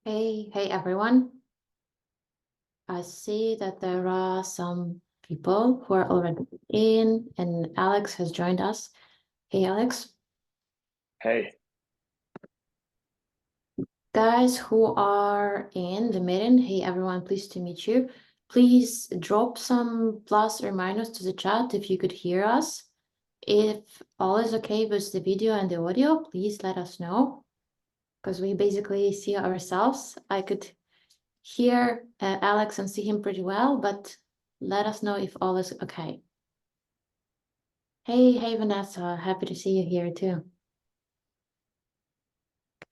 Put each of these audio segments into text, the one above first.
Hey everyone. I see that there are some people who are already in, and Alex has joined us. Hey Alex. Hey, Guys who are in the meeting, hey everyone, pleased to meet you. Please drop some plus or minus to the chat if you could hear us. If all is okay with the video and the audio, please let us know, because we basically see ourselves. I could hear Alex and see him pretty well, but let us know if all is okay. Hey Vanessa, happy to see you here too.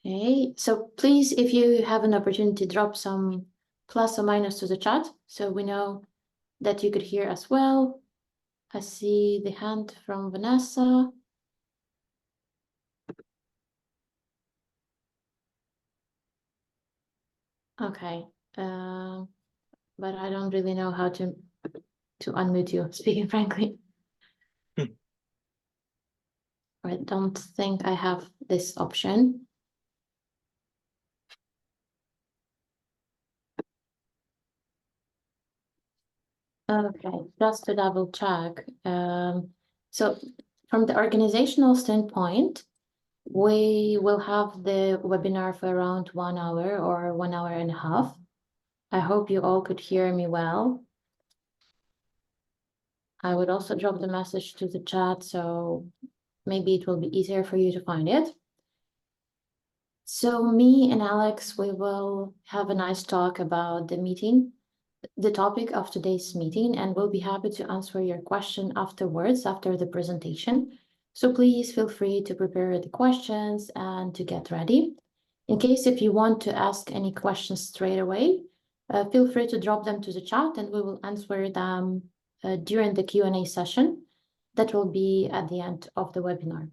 Okay, so please, if you have an opportunity, drop some plus or minus to the chat so we know that you could hear as well. I see the hand from Vanessa. Okay, but I don't really know how to unmute you, speaking frankly. I don't think I have this option. Okay, just to double check. So from the organizational standpoint, we will have the webinar for around 1 hour or 1 hour and a half. I hope you all could hear me well. I would also drop the message to the chat, so maybe it will be easier for you to find it. So me and Alex, we will have a nice talk about the meeting, the topic of today's meeting, and we'll be happy to answer your question afterwards, after the presentation. So please feel free to prepare the questions and to get ready. In case if you want to ask any questions straight away, feel free to drop them to the chat and we will answer them during the Q&A session that will be at the end of the webinar.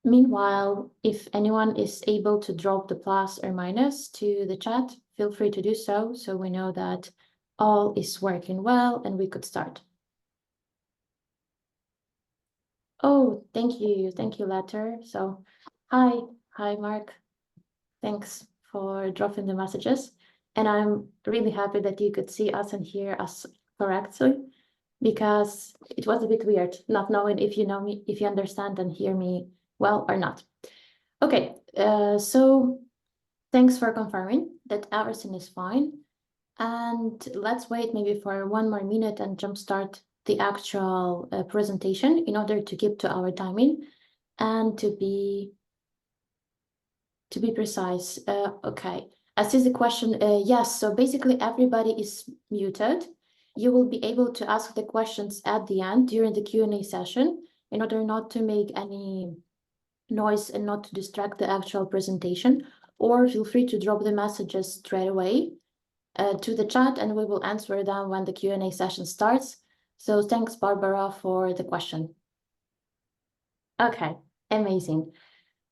Meanwhile, if anyone is able to drop the plus or minus to the chat, feel free to do so, so we know that all is working well and we could start. Oh, thank you, Letter. So, hi, Mark. Thanks for dropping the messages. And I'm really happy that you could see us and hear us correctly, because it was a bit weird not knowing if you know me, if you understand and hear me well or not. Okay, so thanks for confirming that everything is fine. And let's wait maybe for 1 more minute and jumpstart the actual presentation in order to keep to our timing and to be precise. Okay, I see the question. Yes, so basically everybody is muted. You will be able to ask the questions at the end during the Q&A session in order not to make any noise and not to distract the actual presentation, or feel free to drop the messages straight away to the chat and we will answer them when the Q&A session starts. So thanks, Barbara, for the question. Okay, amazing.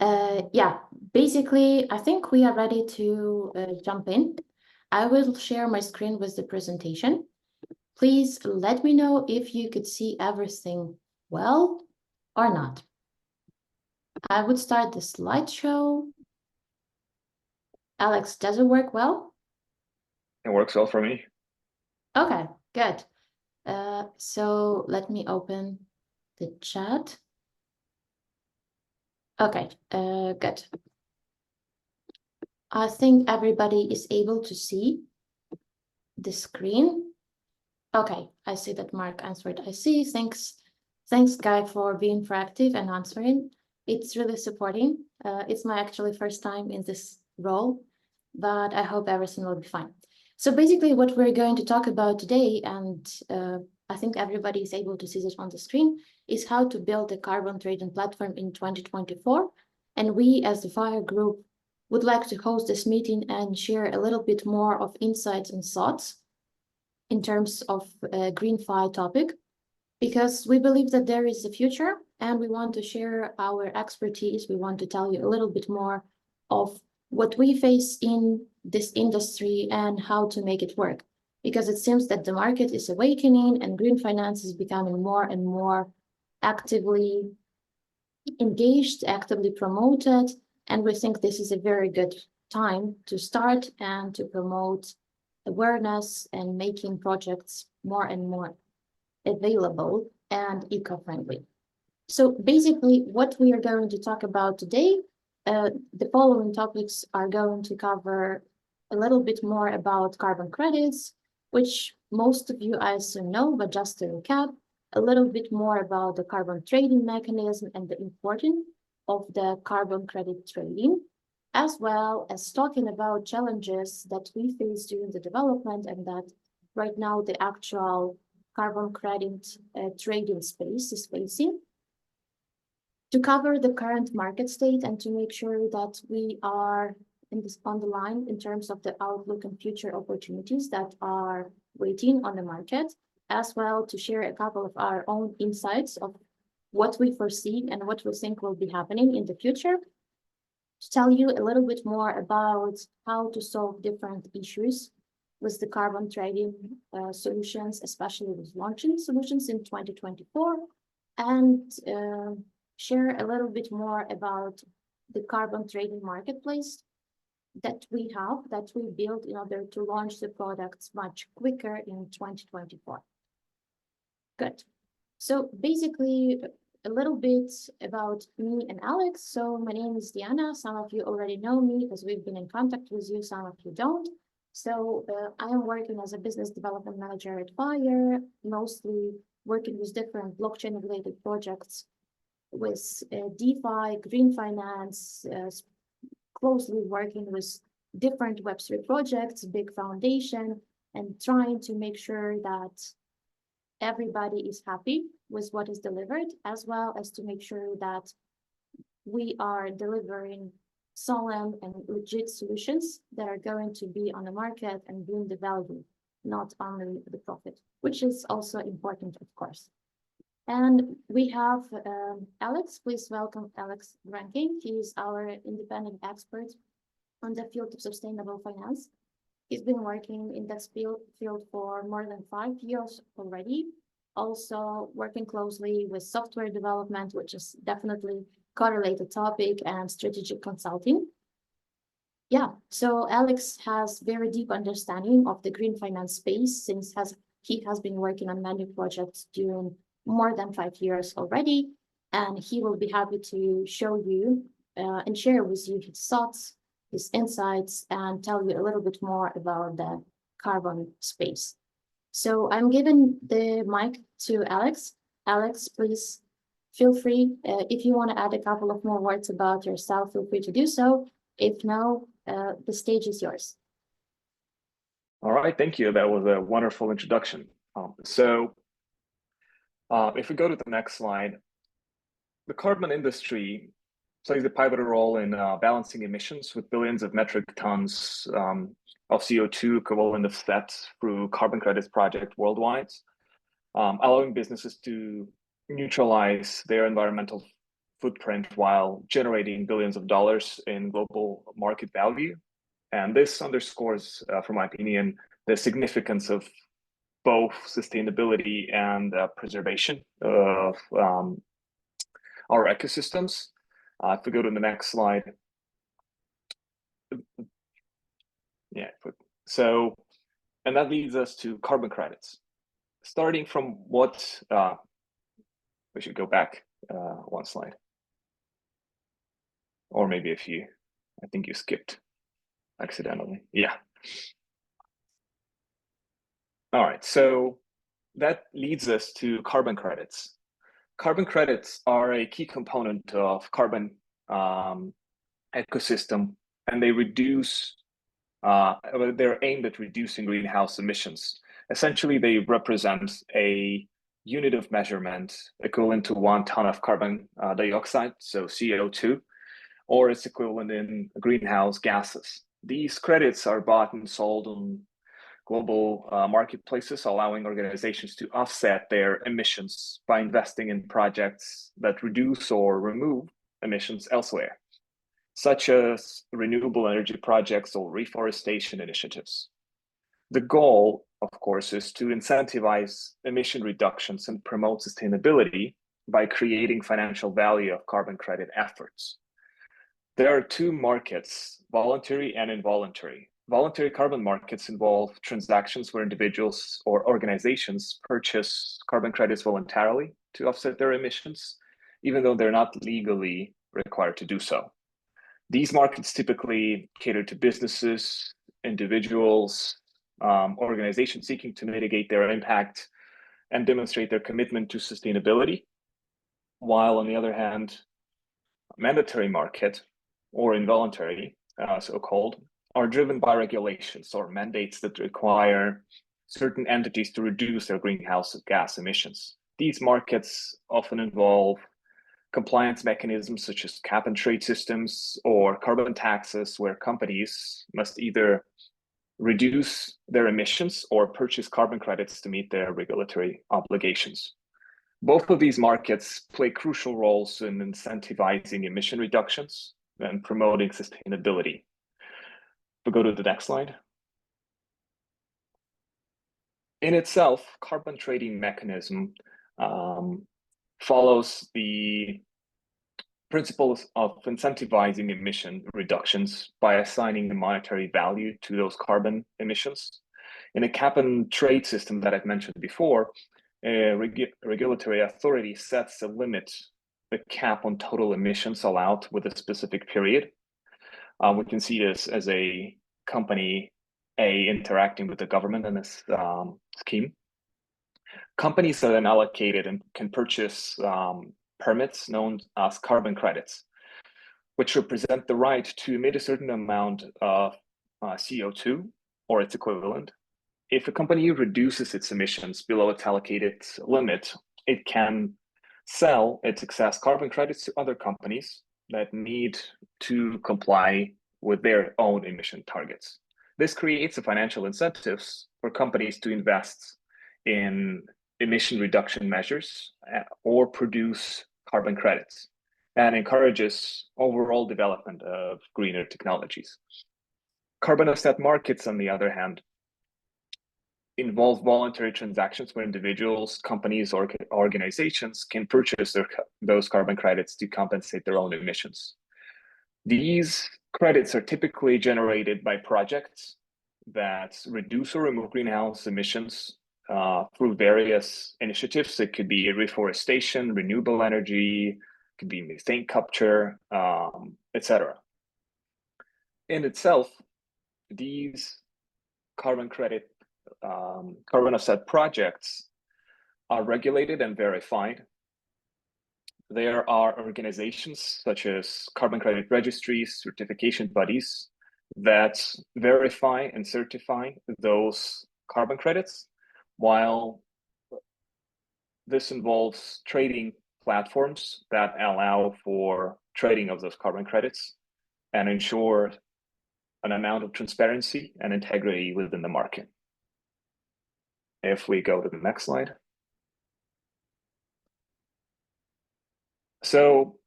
Yeah, basically, I think we are ready to jump in. I will share my screen with the presentation. Please let me know if you could see everything well or not. I would start the slideshow. Alex, does it work well? it works well for me. Okay, good. So let me open the chat. Okay, good. I think everybody is able to see the screen. Okay, I see that Mark answered. I see. Thanks, Guy, for being proactive and answering. It's really supporting. It's my actually first time in this role, but I hope everything will be fine. So basically what we're going to talk about today, and I think everybody is able to see this on the screen, is how to build a carbon trading platform in 2024. And we as the FIRE group would like to host this meeting and share a little bit more of insights and thoughts in terms of GreenFi topic, because we believe that there is a future and we want to share our expertise. We want to tell you a little bit more of what we face in this industry and how to make it work, because it seems that the market is awakening and green finance is becoming more and more actively engaged, actively promoted, and we think this is a very good time to start and to promote awareness and making projects more and more available and eco-friendly. So basically, what we are going to talk about today, the following topics are going to cover a little bit more about carbon credits, which most of you I assume know, but just to recap, a little bit more about the carbon trading mechanism and the importance of the carbon credit trading, as well as talking about challenges that we face during the development and that right now the actual carbon credit trading space is facing, to cover the current market state and to make sure that we are on the line in terms of the outlook and future opportunities that are waiting on the market, as well to share a couple of our own insights of what we foresee and what we think will be happening in the future, to tell you a little bit more about how to solve different issues with the carbon trading solutions, especially with launching solutions in 2024, and share a little bit more about the carbon trading marketplace that we built in order to launch the products much quicker in 2024. Good. So basically, a little bit about me and Alex. So my name is Diana. Some of you already know me because we've been in contact with you. Some of you don't. So I am working as a business development manager at Fire, mostly working with different blockchain-related projects with DeFi, green finance, closely working with different Web3 projects, big foundation, and trying to make sure that everybody is happy with what is delivered, as well as to make sure that we are delivering solemn and legit solutions that are going to be on the market and bring the value, not only the profit, which is also important, of course. And we have Alex. Please welcome Alex Ranking. He is our independent expert on the field of sustainable finance. He's been working in that field for more than 5 years already, also working closely with software development, which is definitely correlated topic, and strategic consulting. Yeah, so Alex has very deep understanding of the green finance space since he has been working on many projects during more than 5 years already, and he will be happy to show you and share with you his thoughts, his insights, and tell you a little bit more about the carbon space. So I'm giving the mic to Alex. Alex, please feel free. If you want to add a couple of more words about yourself, feel free to do so. If no, the stage is yours. All right, thank you. That was a wonderful introduction. If we go to the next slide, the carbon industry plays a pivotal role in balancing emissions with billions of metric tons of CO2 equivalent offset through carbon credits project worldwide, allowing businesses to neutralize their environmental footprint while generating billions of dollars in global market value. And this underscores, from my opinion, the significance of both sustainability and preservation of our ecosystems. If we go to the next slide. Yeah, and that leads us to carbon credits. Starting from what, we should go back one slide. Or maybe a few. I think you skipped accidentally. Yeah. All right, so that leads us to carbon credits. Carbon credits are a key component of carbon ecosystem, and they reduce, they're aimed at reducing greenhouse emissions. Essentially, they represent a unit of measurement equivalent to 1 ton of carbon dioxide, so CO2, or its equivalent in greenhouse gases. These credits are bought and sold on global marketplaces, allowing organizations to offset their emissions by investing in projects that reduce or remove emissions elsewhere, such as renewable energy projects or reforestation initiatives. The goal, of course, is to incentivize emission reductions and promote sustainability by creating financial value of carbon credit efforts. There are two markets, voluntary and involuntary. Voluntary carbon markets involve transactions where individuals or organizations purchase carbon credits voluntarily to offset their emissions, even though they're not legally required to do so. These markets typically cater to businesses, individuals, organizations seeking to mitigate their impact and demonstrate their commitment to sustainability, while on the other hand, mandatory market or involuntary, so-called, are driven by regulations or mandates that require certain entities to reduce their greenhouse gas emissions. These markets often involve compliance mechanisms such as cap and trade systems or carbon taxes, where companies must either reduce their emissions or purchase carbon credits to meet their regulatory obligations. Both of these markets play crucial roles in incentivizing emission reductions and promoting sustainability. We'll go to the next slide. In itself, carbon trading mechanism follows the principles of incentivizing emission reductions by assigning a monetary value to those carbon emissions. In a cap and trade system that I've mentioned before, a regulatory authority sets a limit, the cap on total emissions allowed with a specific period. We can see this as a company A interacting with the government in this scheme. Companies are then allocated and can purchase permits known as carbon credits, which represent the right to emit a certain amount of CO2 or its equivalent. If a company reduces its emissions below its allocated limit, it can sell its excess carbon credits to other companies that need to comply with their own emission targets. This creates a financial incentives for companies to invest in emission reduction measures or produce carbon credits, and encourages overall development of greener technologies. Carbon offset markets, on the other hand, involve voluntary transactions where individuals, companies, or organizations can purchase those carbon credits to compensate their own emissions. These credits are typically generated by projects that reduce or remove greenhouse emissions through various initiatives. It could be reforestation, renewable energy, it could be methane capture, etc. In itself, these carbon offset projects are regulated and verified. There are organizations such as carbon credit registries, certification bodies that verify and certify those carbon credits, while this involves trading platforms that allow for trading of those carbon credits and ensure an amount of transparency and integrity within the market. If we go to the next slide. So,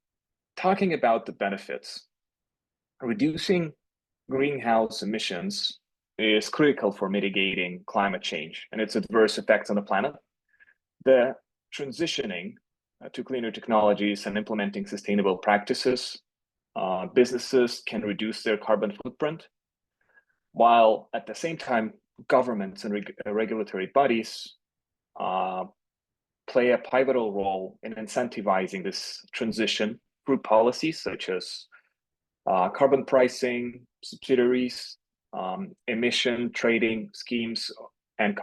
talking about the benefits, reducing greenhouse emissions is critical for mitigating climate change and its adverse effects on the planet. The transitioning to cleaner technologies and implementing sustainable practices, businesses can reduce their carbon footprint, while at the same time, governments and regulatory bodies play a pivotal role in incentivizing this transition through policies such as carbon pricing, subsidiaries, emission trading schemes, and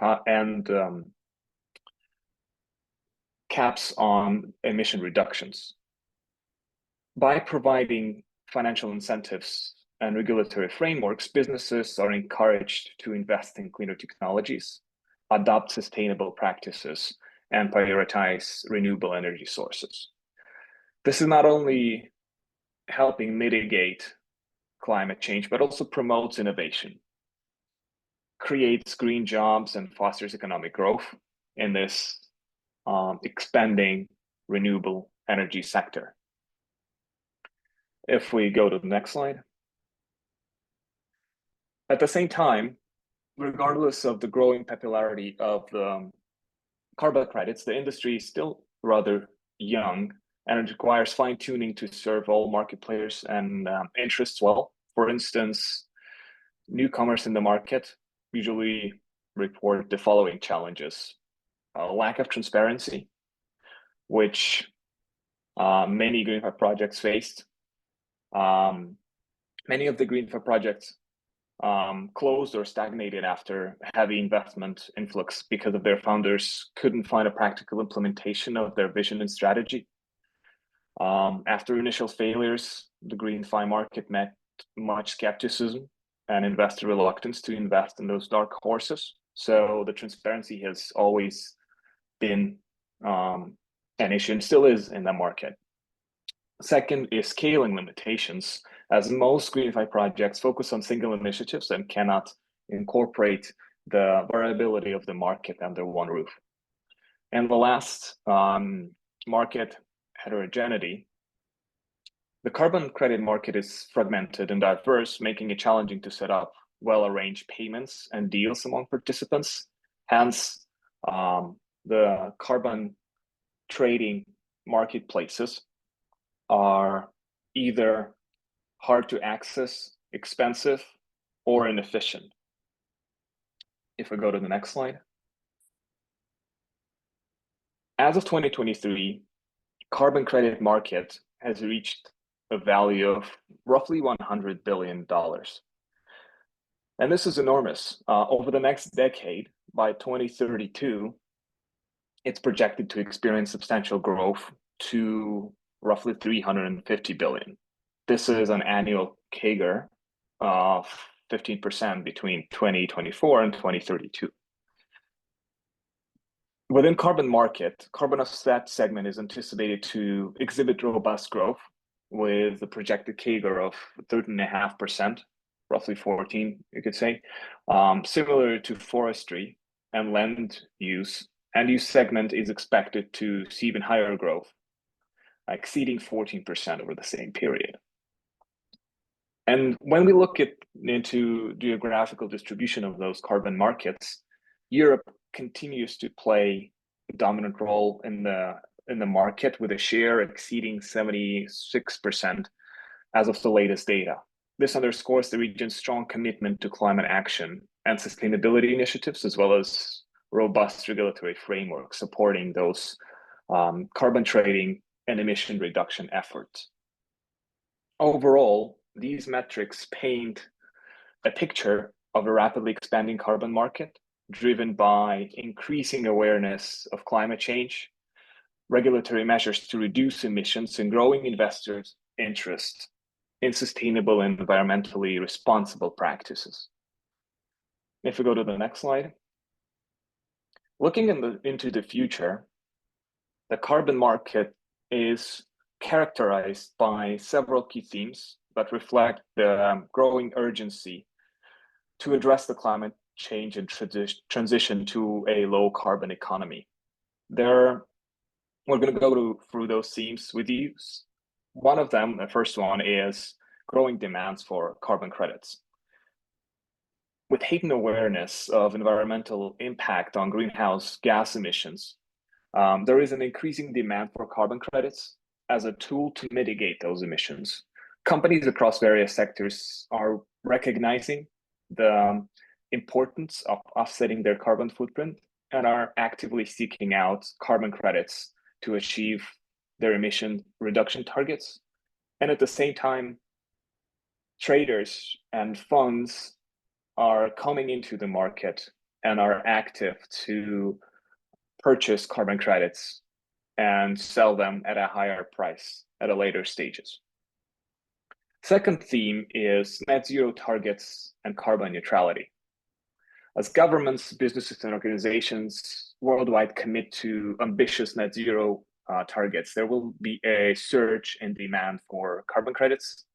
caps on emission reductions. By providing financial incentives and regulatory frameworks, businesses are encouraged to invest in cleaner technologies, adopt sustainable practices, and prioritize renewable energy sources. This is not only helping mitigate climate change, but also promotes innovation, creates green jobs, and fosters economic growth in this expanding renewable energy sector. If we go to the next slide. At the same time, regardless of the growing popularity of the carbon credits, the industry is still rather young and it requires fine-tuning to serve all market players and interests well. For instance, newcomers in the market usually report the following challenges: lack of transparency, which many GreenFi projects faced. Many of the GreenFi projects closed or stagnated after heavy investment influx because of their founders couldn't find a practical implementation of their vision and strategy. After initial failures, the GreenFi market met much skepticism and investor reluctance to invest in those dark horses. So the transparency has always been an issue and still is in the market. Second is scaling limitations, as most GreenFi projects focus on single initiatives and cannot incorporate the variability of the market under one roof. And the last, market heterogeneity. The carbon credit market is fragmented and diverse, making it challenging to set up well-arranged payments and deals among participants. Hence, the carbon trading marketplaces are either hard to access, expensive, or inefficient. If we go to the next slide. As of 2023, carbon credit market has reached a value of roughly $100 billion. And this is enormous. Over the next decade, by 2032, it's projected to experience substantial growth to roughly 350 billion. This is an annual CAGR of 15% between 2024 and 2032. Within carbon market, carbon offset segment is anticipated to exhibit robust growth with a projected CAGR of 13.5%, roughly 14, you could say. Similar to forestry and land use segment is expected to see even higher growth, exceeding 14% over the same period. And when we look into geographical distribution of those carbon markets, Europe continues to play a dominant role in the market, with a share exceeding 76% as of the latest data. This underscores the region's strong commitment to climate action and sustainability initiatives, as well as robust regulatory framework supporting those carbon trading and emission reduction efforts. Overall, these metrics paint a picture of a rapidly expanding carbon market driven by increasing awareness of climate change, regulatory measures to reduce emissions, and growing investors' interest in sustainable and environmentally responsible practices. If we go to the next slide. Looking into the future, the carbon market is characterized by several key themes that reflect the growing urgency to address the climate change and transition to a low carbon economy. We're going to go through those themes with you. One of them, the first one, is growing demands for carbon credits. With heightened awareness of environmental impact on greenhouse gas emissions, there is an increasing demand for carbon credits as a tool to mitigate those emissions. Companies across various sectors are recognizing the importance of offsetting their carbon footprint and are actively seeking out carbon credits to achieve their emission reduction targets. And at the same time, traders and funds are coming into the market and are active to purchase carbon credits and sell them at a higher price at a later stages. Second theme is net zero targets and carbon neutrality. As governments, businesses, and organizations worldwide commit to ambitious net zero targets, there will be a surge in demand for carbon credits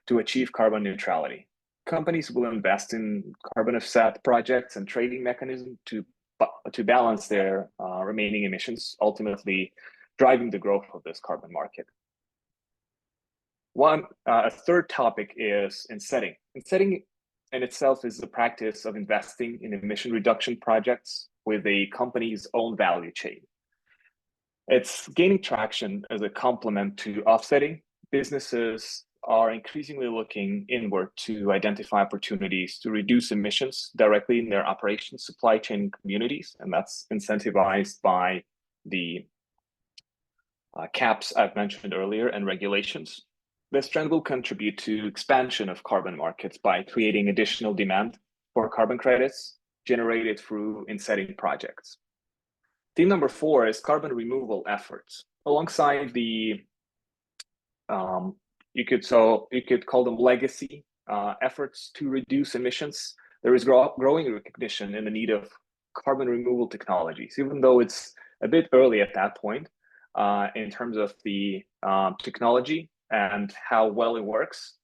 to achieve carbon neutrality. Companies will invest in carbon offset projects and trading mechanisms to balance their remaining emissions, ultimately driving the growth of this carbon market. A third topic is insetting. Insetting in itself is the practice of investing in emission reduction projects with a company's own value chain. It's gaining traction as a complement to offsetting. Businesses are increasingly looking inward to identify opportunities to reduce emissions directly in their operations, supply chain communities, and that's incentivized by the caps I've mentioned earlier and regulations. This trend will contribute to expansion of carbon markets by creating additional demand for carbon credits generated through insetting projects. Theme number 4 is carbon removal efforts. Alongside the you could call them legacy efforts to reduce emissions, there is growing recognition in the need of carbon removal technologies, even though it's a bit early at that point in terms of the technology and how well it works.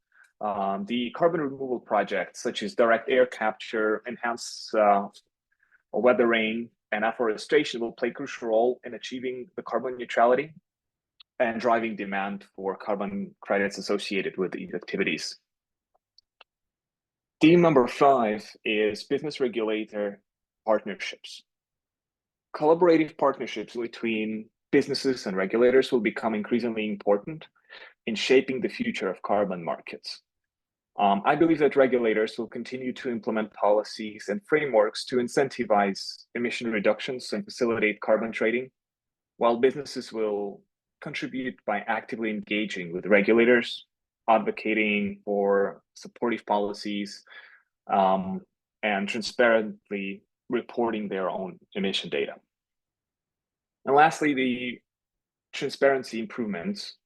The carbon removal projects, such as direct air capture, enhanced weathering, and afforestation, will play a crucial role in achieving the carbon neutrality and driving demand for carbon credits associated with these activities. Theme number 5 is business regulator partnerships. Collaborative partnerships between businesses and regulators will become increasingly important in shaping the future of carbon markets. I believe that regulators will continue to implement policies and frameworks to incentivize emission reductions and facilitate carbon trading, while businesses will contribute by actively engaging with regulators, advocating for supportive policies, and transparently reporting their own emission data. And lastly, the transparency improvements.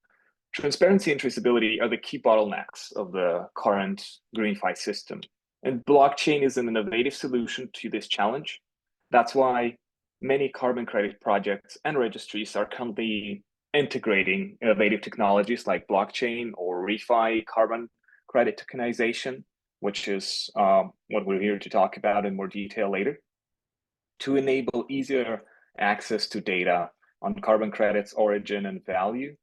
Transparency and traceability are the key bottlenecks of the current GreenFi system. And blockchain is an innovative solution to this challenge. That's why many carbon credit projects and registries are currently integrating innovative technologies like blockchain or refi carbon credit tokenization, which is what we're here to talk about in more detail later, to enable easier access to data on carbon credits, origin, and value,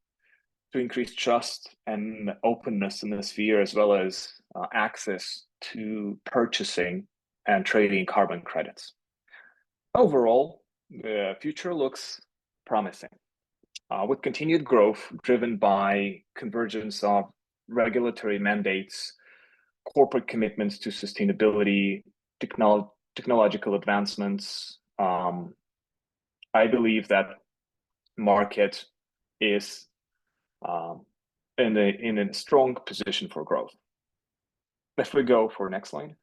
to increase trust and openness in the sphere, as well as access to purchasing and trading carbon credits. Overall, the future looks promising, with continued growth driven by convergence of regulatory mandates, corporate commitments to sustainability, technological advancements. I believe that market is in a strong position for growth. If we go for next slide.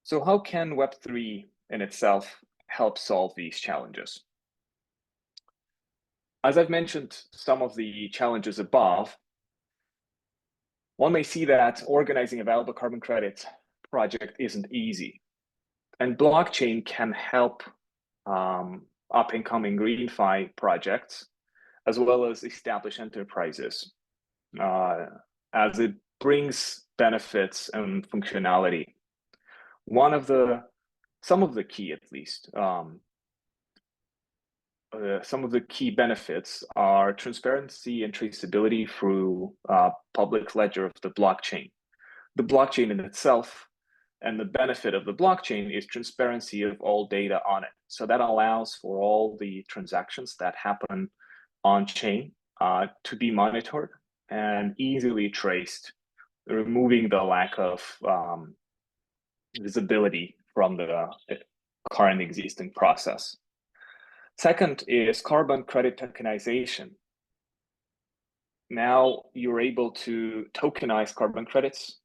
So how can Web3 in itself help solve these challenges? As I've mentioned some of the challenges above, one may see that organizing a valuable carbon credit project isn't easy. And blockchain can help up-and-coming GreenFi projects, as well as established enterprises, as it brings benefits and functionality. Some of the key, at least, some of the key benefits are transparency and traceability through public ledger of the blockchain. The blockchain in itself, and the benefit of the blockchain, is transparency of all data on it. So that allows for all the transactions that happen on chain to be monitored and easily traced, removing the lack of visibility from the current existing process. Second is carbon credit tokenization. Now you're able to tokenize carbon credits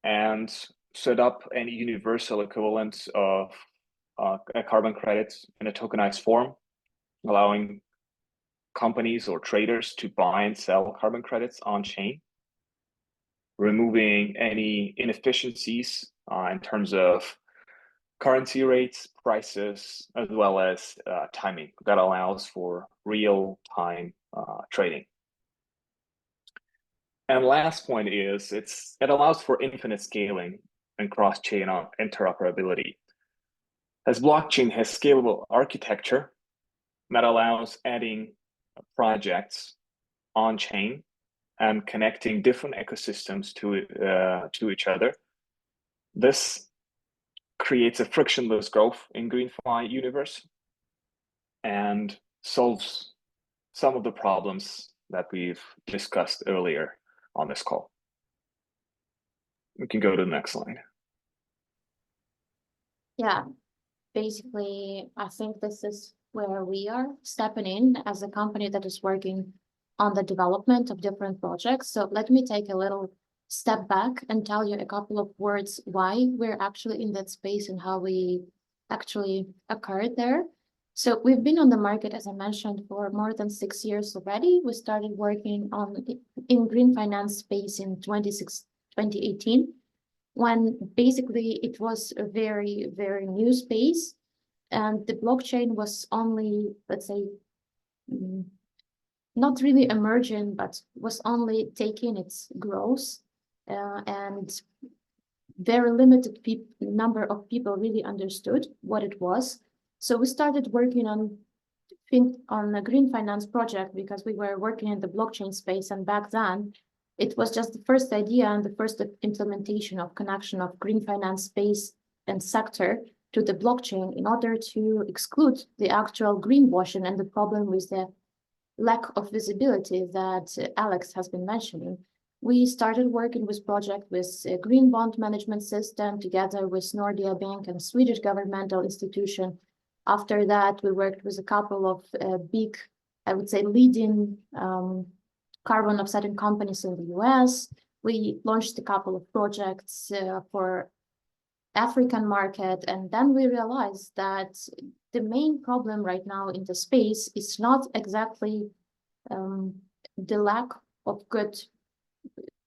and set up any universal equivalent of a carbon credit in a tokenized form, allowing companies or traders to buy and sell carbon credits on chain, removing any inefficiencies in terms of currency rates, prices, as well as timing. That allows for real-time trading. And last point is it allows for infinite scaling and cross-chain interoperability. As blockchain has scalable architecture that allows adding projects on chain and connecting different ecosystems to each other, this creates a frictionless growth in GreenFi universe and solves some of the problems that we've discussed earlier on this call. We can go to the next slide. Yeah, basically, I think this is where we are stepping in as a company that is working on the development of different projects. So let me take a little step back and tell you a couple of words why we're actually in that space and how we actually occurred there. So we've been on the market, as I mentioned, for more than 6 years already. We started working in green finance space in 2018, when basically it was a very, very new space. And the blockchain was only, let's say, not really emerging, but was only taking its growth. And very limited number of people really understood what it was. So we started working on a green finance project because we were working in the blockchain space. And back then, it was just the first idea and the first implementation of connection of green finance space and sector to the blockchain in order to exclude the actual greenwashing and the problem with the lack of visibility that Alex has been mentioning. We started working with project with a green bond management system together with Nordea Bank and Swedish governmental institution. After that, we worked with a couple of big, I would say, leading carbon offsetting companies in the US. We launched a couple of projects for African market, and then we realized that the main problem right now in the space is not exactly the lack of good.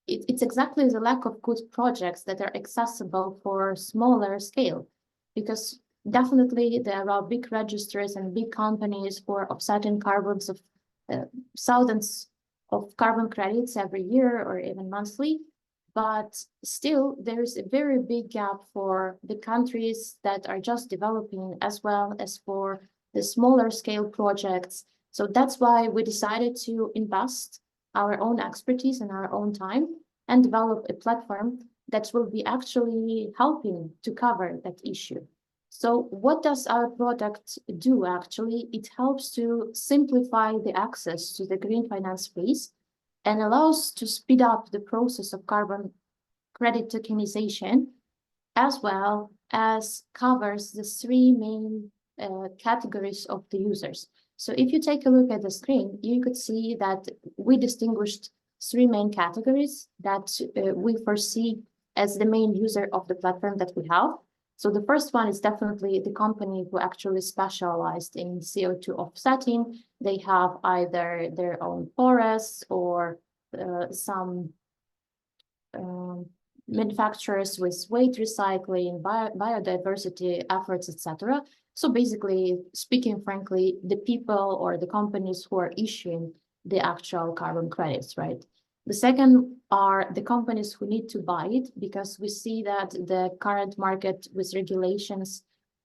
It's exactly the lack of good projects that are accessible for smaller scale, because definitely there are big registers and big companies for offsetting carbons of thousands of carbon credits every year or even monthly. But still, there's a very big gap for the countries that are just developing, as well as for the smaller scale projects. So that's why we decided to invest our own expertise and our own time and develop a platform that will be actually helping to cover that issue. So what does our product do actually? It helps to simplify the access to the green finance space and allows to speed up the process of carbon credit tokenization, as well as covers the three main categories of the users. So if you take a look at the screen, you could see that we distinguished three main categories that we foresee as the main user of the platform that we have. So the first one is definitely the company who actually specialized in CO2 offsetting. They have either their own forests or some manufacturers with waste recycling, biodiversity efforts, etc. So basically, speaking frankly, the people or the companies who are issuing the actual carbon credits, right? The second are the companies who need to buy it, because we see that the current market with regulations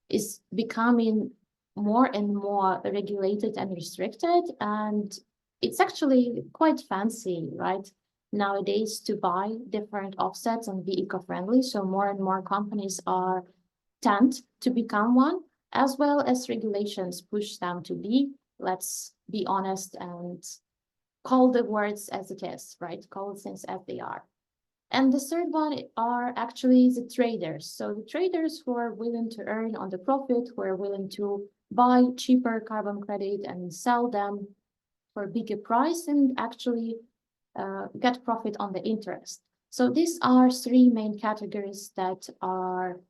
is becoming more and more regulated and restricted. And it's actually quite fancy, right, nowadays to buy different offsets and be eco-friendly. So more and more companies tend to become one, as well as regulations push them to be. Let's be honest and call the words as it is, right? Call things as they are. And the third one are actually the traders. So the traders who are willing to earn on the profit, who are willing to buy cheaper carbon credit and sell them for a bigger price and actually get profit on the interest. So these are three main categories that are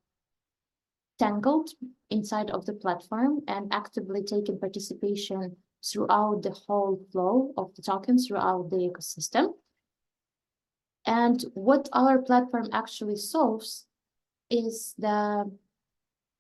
tangled inside of the platform and actively taking participation throughout the whole flow of the tokens throughout the ecosystem. And what our platform actually solves is the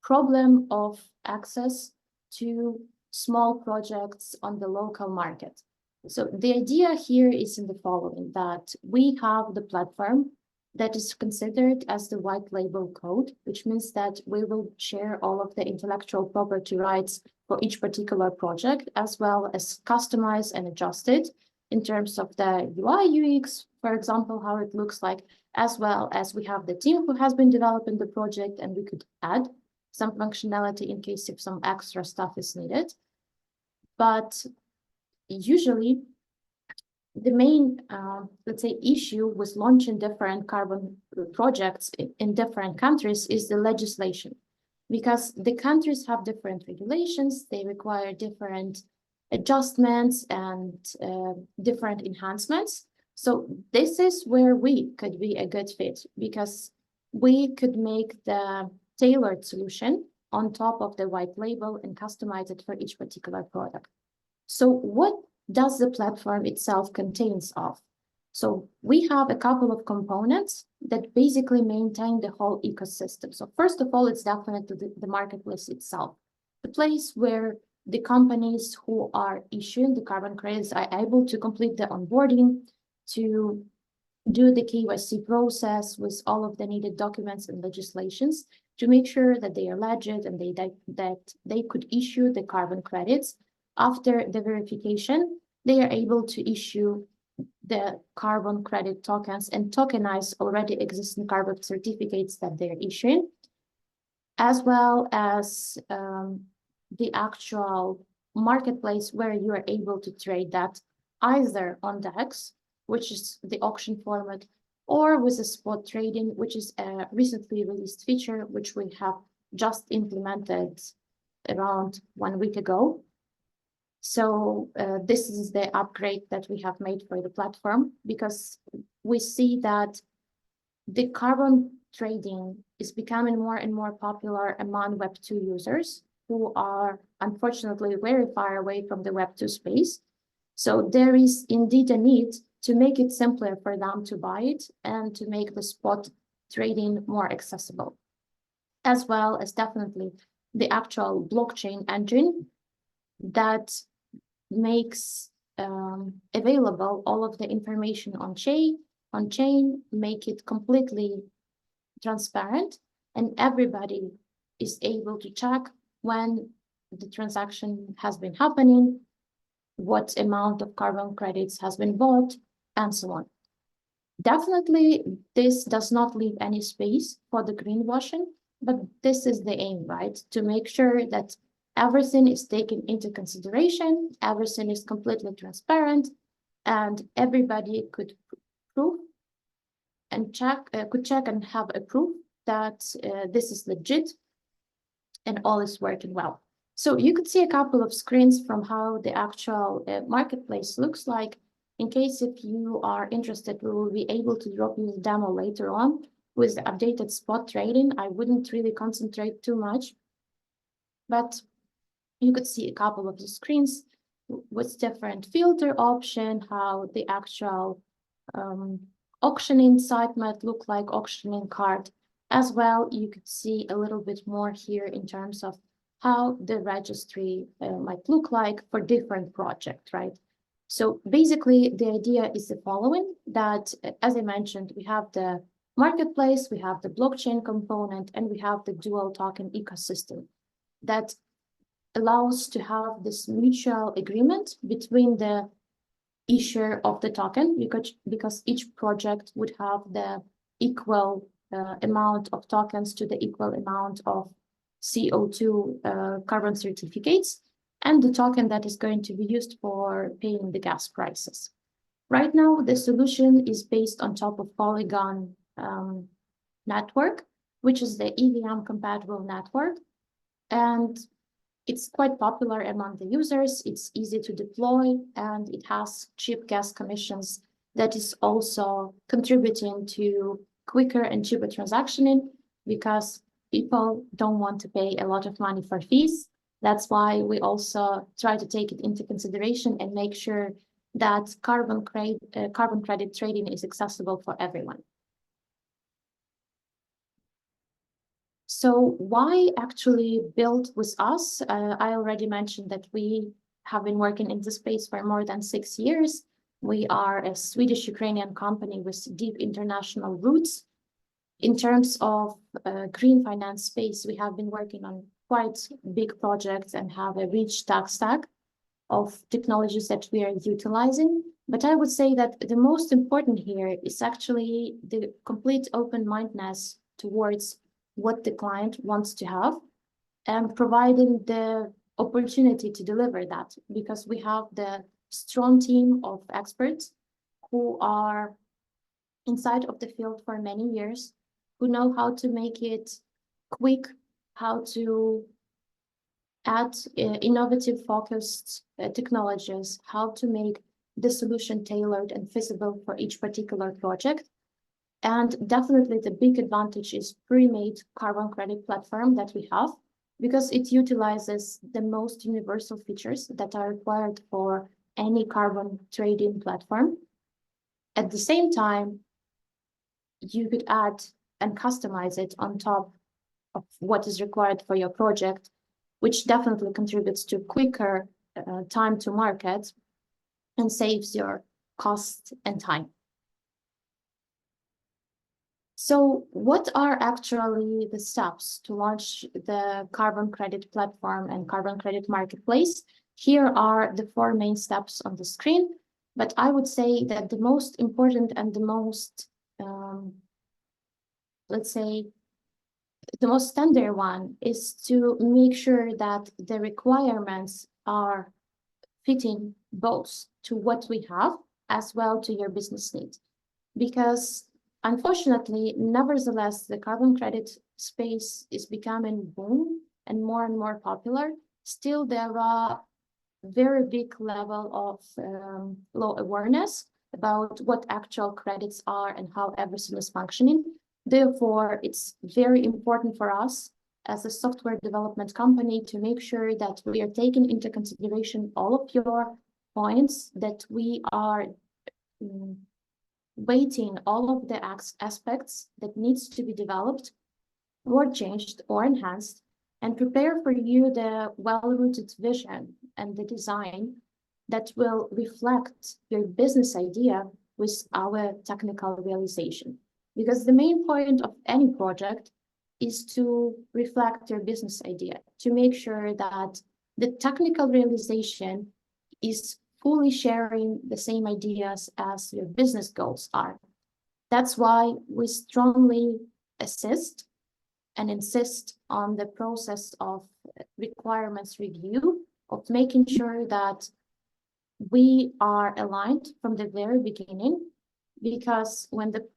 problem of access to small projects on the local market. So the idea here is in the following, that we have the platform that is considered as the white label code, which means that we will share all of the intellectual property rights for each particular project, as well as customize and adjust it in terms of the UI, UX, for example, how it looks like, as well as we have the team who has been developing the project, and we could add some functionality in case if some extra stuff is needed. But usually the main, let's say, issue with launching different carbon projects in different countries is the legislation, because the countries have different regulations, they require different adjustments and different enhancements. So this is where we could be a good fit, because we could make the tailored solution on top of the white label and customize it for each particular product. So what does the platform itself contains of? So we have a couple of components that basically maintain the whole ecosystem. So first of all, it's definitely the marketplace itself, the place where the companies who are issuing the carbon credits are able to complete the onboarding, to do the KYC process with all of the needed documents and legislations to make sure that they are legit and that they could issue the carbon credits. After the verification, they are able to issue the carbon credit tokens and tokenize already existing carbon certificates that they're issuing, as well as the actual marketplace where you are able to trade that either on DEX, which is the auction format, or with a spot trading, which is a recently released feature, which we have just implemented around 1 week ago. So this is the upgrade that we have made for the platform, because we see that the carbon trading is becoming more and more popular among Web2 users who are unfortunately very far away from the Web2 space. So there is indeed a need to make it simpler for them to buy it and to make the spot trading more accessible, as well as definitely the actual blockchain engine that makes available all of the information on chain, make it completely transparent, and everybody is able to check when the transaction has been happening, what amount of carbon credits has been bought, and so on. Definitely, this does not leave any space for the greenwashing, but this is the aim, right? To make sure that everything is taken into consideration, everything is completely transparent, and everybody could prove and could check and have a proof that this is legit and all is working well. So you could see a couple of screens from how the actual marketplace looks like. In case if you are interested, we will be able to drop you the demo later on with the updated spot trading. I wouldn't really concentrate too much, but you could see a couple of the screens with different filter option, how the actual auctioning site might look like, auctioning card. As well, you could see a little bit more here in terms of how the registry might look like for different projects, right? So basically, the idea is the following, that, as I mentioned, we have the marketplace, we have the blockchain component, and we have the dual token ecosystem that allows to have this mutual agreement between the issuer of the token, because each project would have the equal amount of tokens to the equal amount of CO2 carbon certificates, and the token that is going to be used for paying the gas prices. Right now, the solution is based on top of Polygon network, which is the EVM compatible network. And it's quite popular among the users, it's easy to deploy, and it has cheap gas commissions that is also contributing to quicker and cheaper transactioning, because people don't want to pay a lot of money for fees. That's why we also try to take it into consideration and make sure that carbon credit trading is accessible for everyone. So why actually build with us? I already mentioned that we have been working in this space for more than 6 years. We are a Swedish-Ukrainian company with deep international roots. In terms of green finance space, we have been working on quite big projects and have a rich tech stack of technologies that we are utilizing. But I would say that the most important here is actually the complete open-mindedness towards what the client wants to have and providing the opportunity to deliver that, because we have the strong team of experts who are inside of the field for many years, who know how to make it quick, how to add innovative focused technologies, how to make the solution tailored and feasible for each particular project. And definitely the big advantage is pre-made carbon credit platform that we have, because it utilizes the most universal features that are required for any carbon trading platform. At the same time, you could add and customize it on top of what is required for your project, which definitely contributes to quicker time to market and saves your cost and time. So what are actually the steps to launch the carbon credit platform and carbon credit marketplace? Here are the 4 main steps on the screen, but I would say that the most important and the most, let's say, the most standard one is to make sure that the requirements are fitting both to what we have as well to your business needs. Because unfortunately, nevertheless, the carbon credit space is becoming boom and more popular. Still, there are very big level of low awareness about what actual credits are and how everything is functioning. Therefore, it's very important for us as a software development company to make sure that we are taking into consideration all of your points, that we are weighting all of the aspects that needs to be developed or changed or enhanced, and prepare for you the well-rooted vision and the design that will reflect your business idea with our technical realization. Because the main point of any project is to reflect your business idea, to make sure that the technical realization is fully sharing the same ideas as your business goals are. That's why we strongly assist and insist on the process of requirements review, of making sure that we are aligned from the very beginning, because when the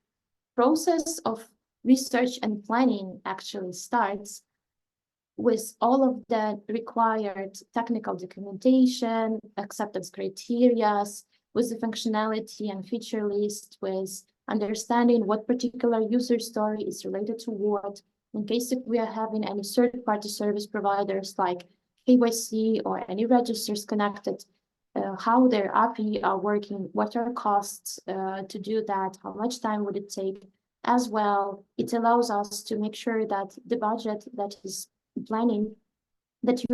process of research and planning actually starts with all of the required technical documentation, acceptance criteria, with the functionality and feature list, with understanding what particular user story is related to what, in case if we are having any third-party service providers like KYC or any registers connected, how their API are working, what are costs to do that, how much time would it take as well. It allows us to make sure that the budget that you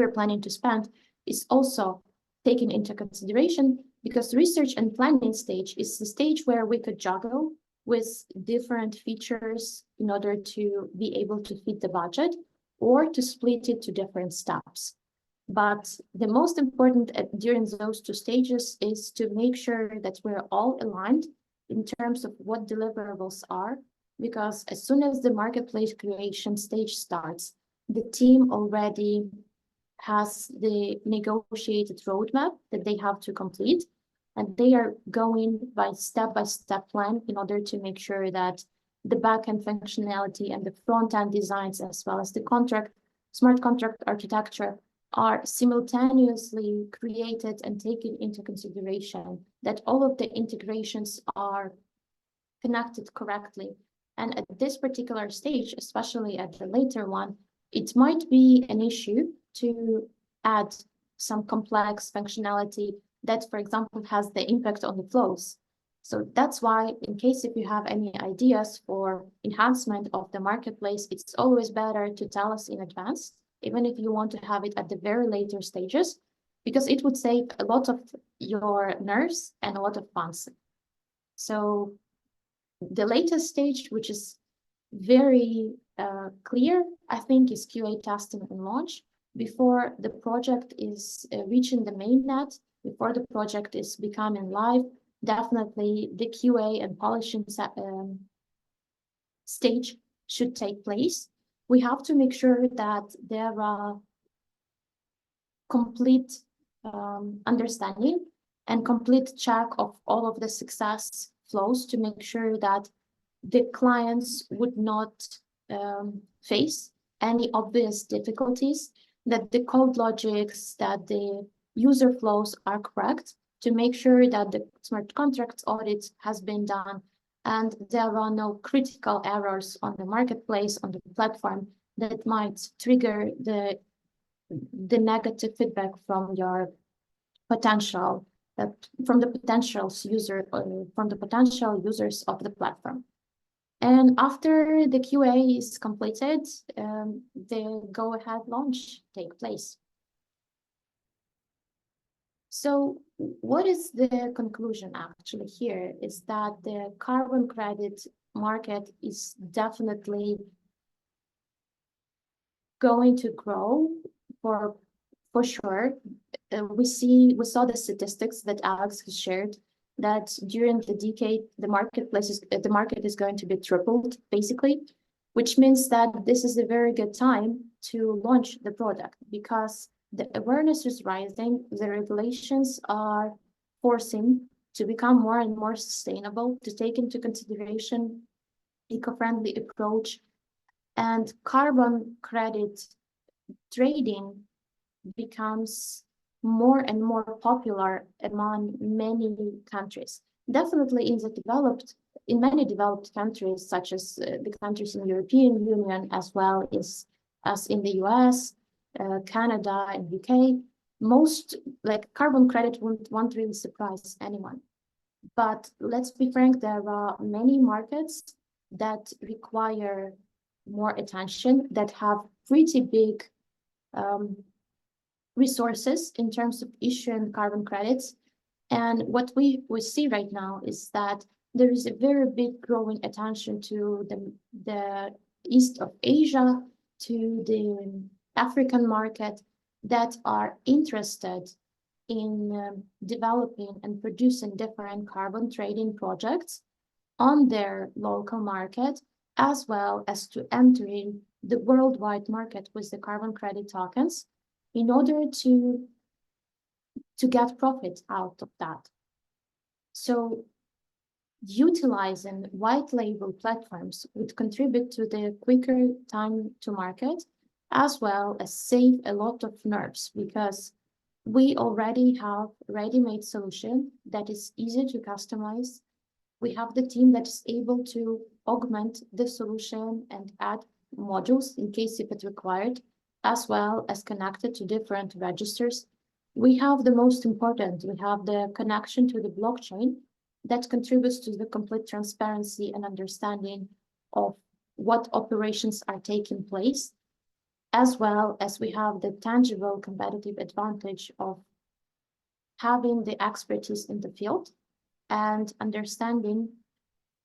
are planning to spend is also taken into consideration, because research and planning stage is the stage where we could juggle with different features in order to be able to fit the budget or to split it to different steps. But the most important during those 2 stages is to make sure that we're all aligned in terms of what deliverables are, because as soon as the marketplace creation stage starts, the team already has the negotiated roadmap that they have to complete, and they are going by step-by-step plan in order to make sure that the backend functionality and the front-end designs, as well as the smart contract architecture, are simultaneously created and taken into consideration, that all of the integrations are connected correctly. And at this particular stage, especially at the later one, it might be an issue to add some complex functionality that, for example, has the impact on the flows. So that's why, in case if you have any ideas for enhancement of the marketplace, it's always better to tell us in advance, even if you want to have it at the very later stages, because it would save a lot of your nerves and a lot of funds. So the latest stage, which is very clear, I think, is QA testing and launch. Before the project is reaching the mainnet, before the project is becoming live, definitely the QA and polishing stage should take place. We have to make sure that there are complete understanding and complete check of all of the success flows to make sure that the clients would not face any obvious difficulties, that the code logics, that the user flows are correct, to make sure that the smart contracts audit has been done and there are no critical errors on the marketplace, on the platform, that might trigger the negative feedback from your potential from the potential users of the platform. And after the QA is completed, the go-ahead launch take place. So what is the conclusion actually here is that the carbon credit market is definitely going to grow for sure. We saw the statistics that Alex has shared, that during the decade the market is going to be tripled basically, which means that this is a very good time to launch the product because the awareness is rising, the regulations are forcing to become more and more sustainable, to take into consideration eco-friendly approach, and carbon credit trading becomes more and more popular among many countries. Definitely in many developed countries, such as the countries in the European Union, as well as in the US, Canada, and UK, most like carbon credit won't really surprise anyone. But let's be frank, there are many markets that require more attention, that have pretty big resources in terms of issuing carbon credits. And what we see right now is that there is a very big growing attention to the East of Asia, to the African market, that are interested in developing and producing different carbon trading projects on their local market, as well as to entering the worldwide market with the carbon credit tokens in order to get profit out of that. So utilizing white label platforms would contribute to the quicker time to market, as well as save a lot of nerves, because we already have a ready-made solution that is easy to customize. We have the team that is able to augment the solution and add modules in case if it's required, as well as connected to different registers. We have the most important, we have the connection to the blockchain that contributes to the complete transparency and understanding of what operations are taking place, as well as we have the tangible competitive advantage of having the expertise in the field and understanding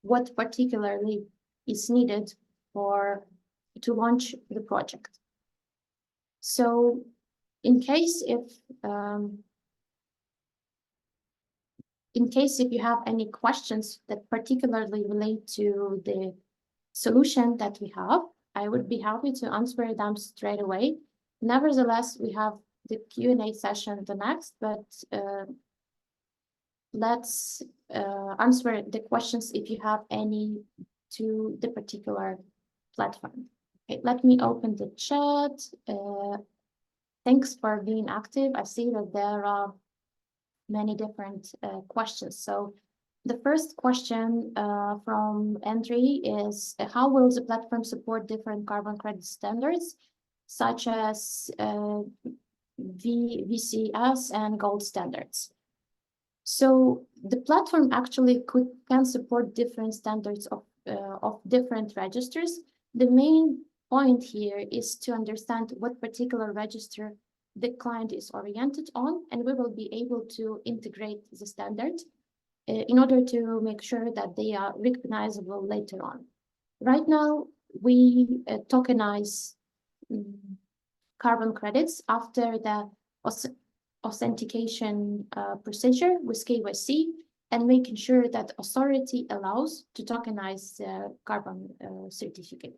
what particularly is needed to launch the project. So in case if you have any questions that particularly relate to the solution that we have, I would be happy to answer them straight away. Nevertheless, we have the Q&A session the next, but let's answer the questions if you have any to the particular platform. Okay, let me open the chat. Thanks for being active. I see that there are many different questions. So the first question from Andre is, how will the platform support different carbon credit standards, such as VCS and gold standards? So the platform actually can support different standards of different registers. The main point here is to understand what particular register the client is oriented on, and we will be able to integrate the standard in order to make sure that they are recognizable later on. Right now, we tokenize carbon credits after the authentication procedure with KYC, and making sure that authority allows to tokenize the carbon certificate.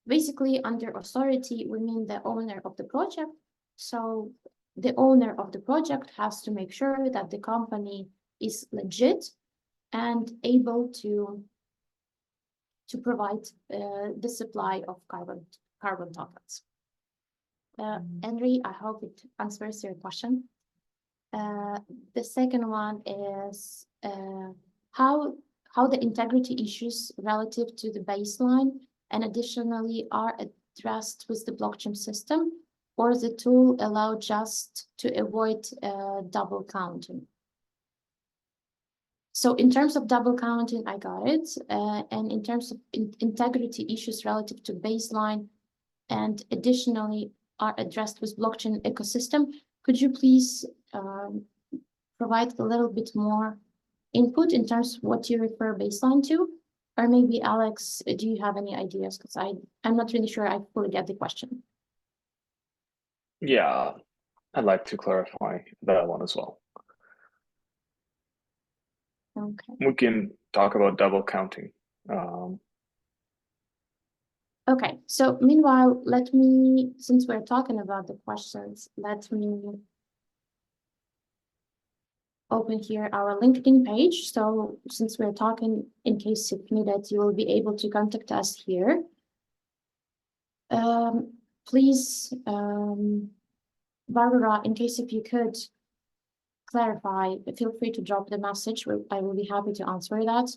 Basically, under authority, we mean the owner of the project. So the owner of the project has to make sure that the company is legit and able to provide the supply of carbon tokens. Henry, I hope it answers your question. The second one is how the integrity issues relative to the baseline and additionally are addressed with the blockchain system, or the tool allow just to avoid double counting. So in terms of double counting, I got it. And in terms of integrity issues relative to baseline and additionally are addressed with blockchain ecosystem, could you please provide a little bit more input in terms of what you refer baseline to? Or maybe Alex, do you have any ideas? Because I'm not really sure I fully get the question. Yeah, I'd like to clarify that one as well. Okay. We can talk about double counting. Okay, so meanwhile, let me, since we're talking about the questions, let me open here our LinkedIn page. So since we're talking, in case if needed, you will be able to contact us here. Please, Barbara, in case if you could clarify, feel free to drop the message. I will be happy to answer that.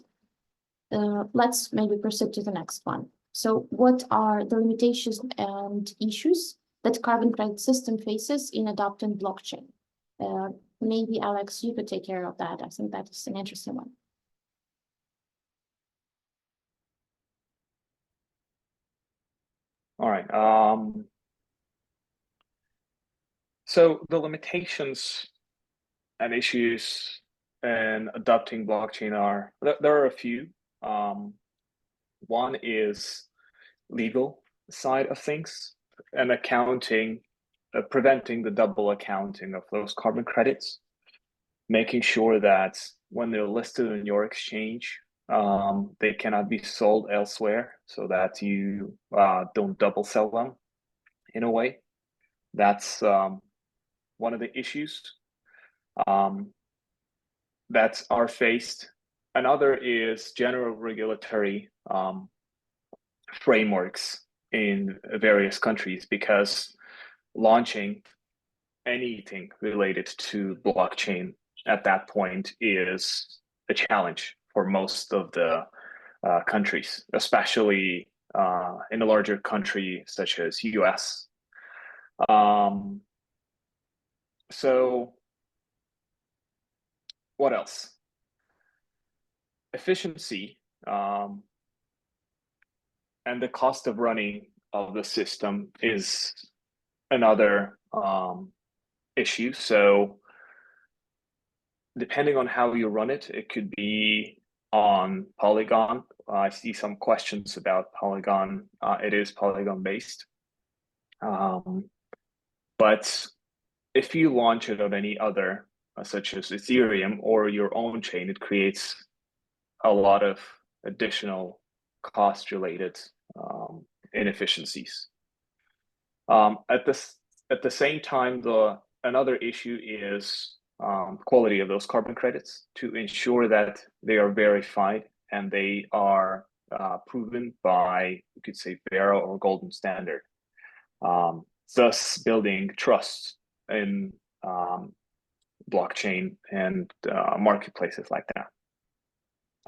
Let's maybe proceed to the next one. So what are the limitations and issues that carbon credit system faces in adopting blockchain? Maybe Alex, you could take care of that. I think that is an interesting one. All right. So the limitations and issues in adopting blockchain are, there are a few. One is legal side of things and accounting, preventing the double accounting of those carbon credits, making sure that when they're listed in your exchange, they cannot be sold elsewhere so that you don't double sell them in a way. That's one of the issues that are faced. Another is general regulatory frameworks in various countries, because launching anything related to blockchain at that point is a challenge for most of the countries, especially in a larger country such as US. So what else? Efficiency and the cost of running of the system is another issue. So depending on how you run it, it could be on Polygon. I see some questions about Polygon. It is Polygon based. But if you launch it on any other, such as Ethereum or your own chain, it creates a lot of additional cost-related inefficiencies. At the same time, another issue is quality of those carbon credits, to ensure that they are verified and they are proven by, you could say, Verra or golden standard, thus building trust in blockchain and marketplaces like that.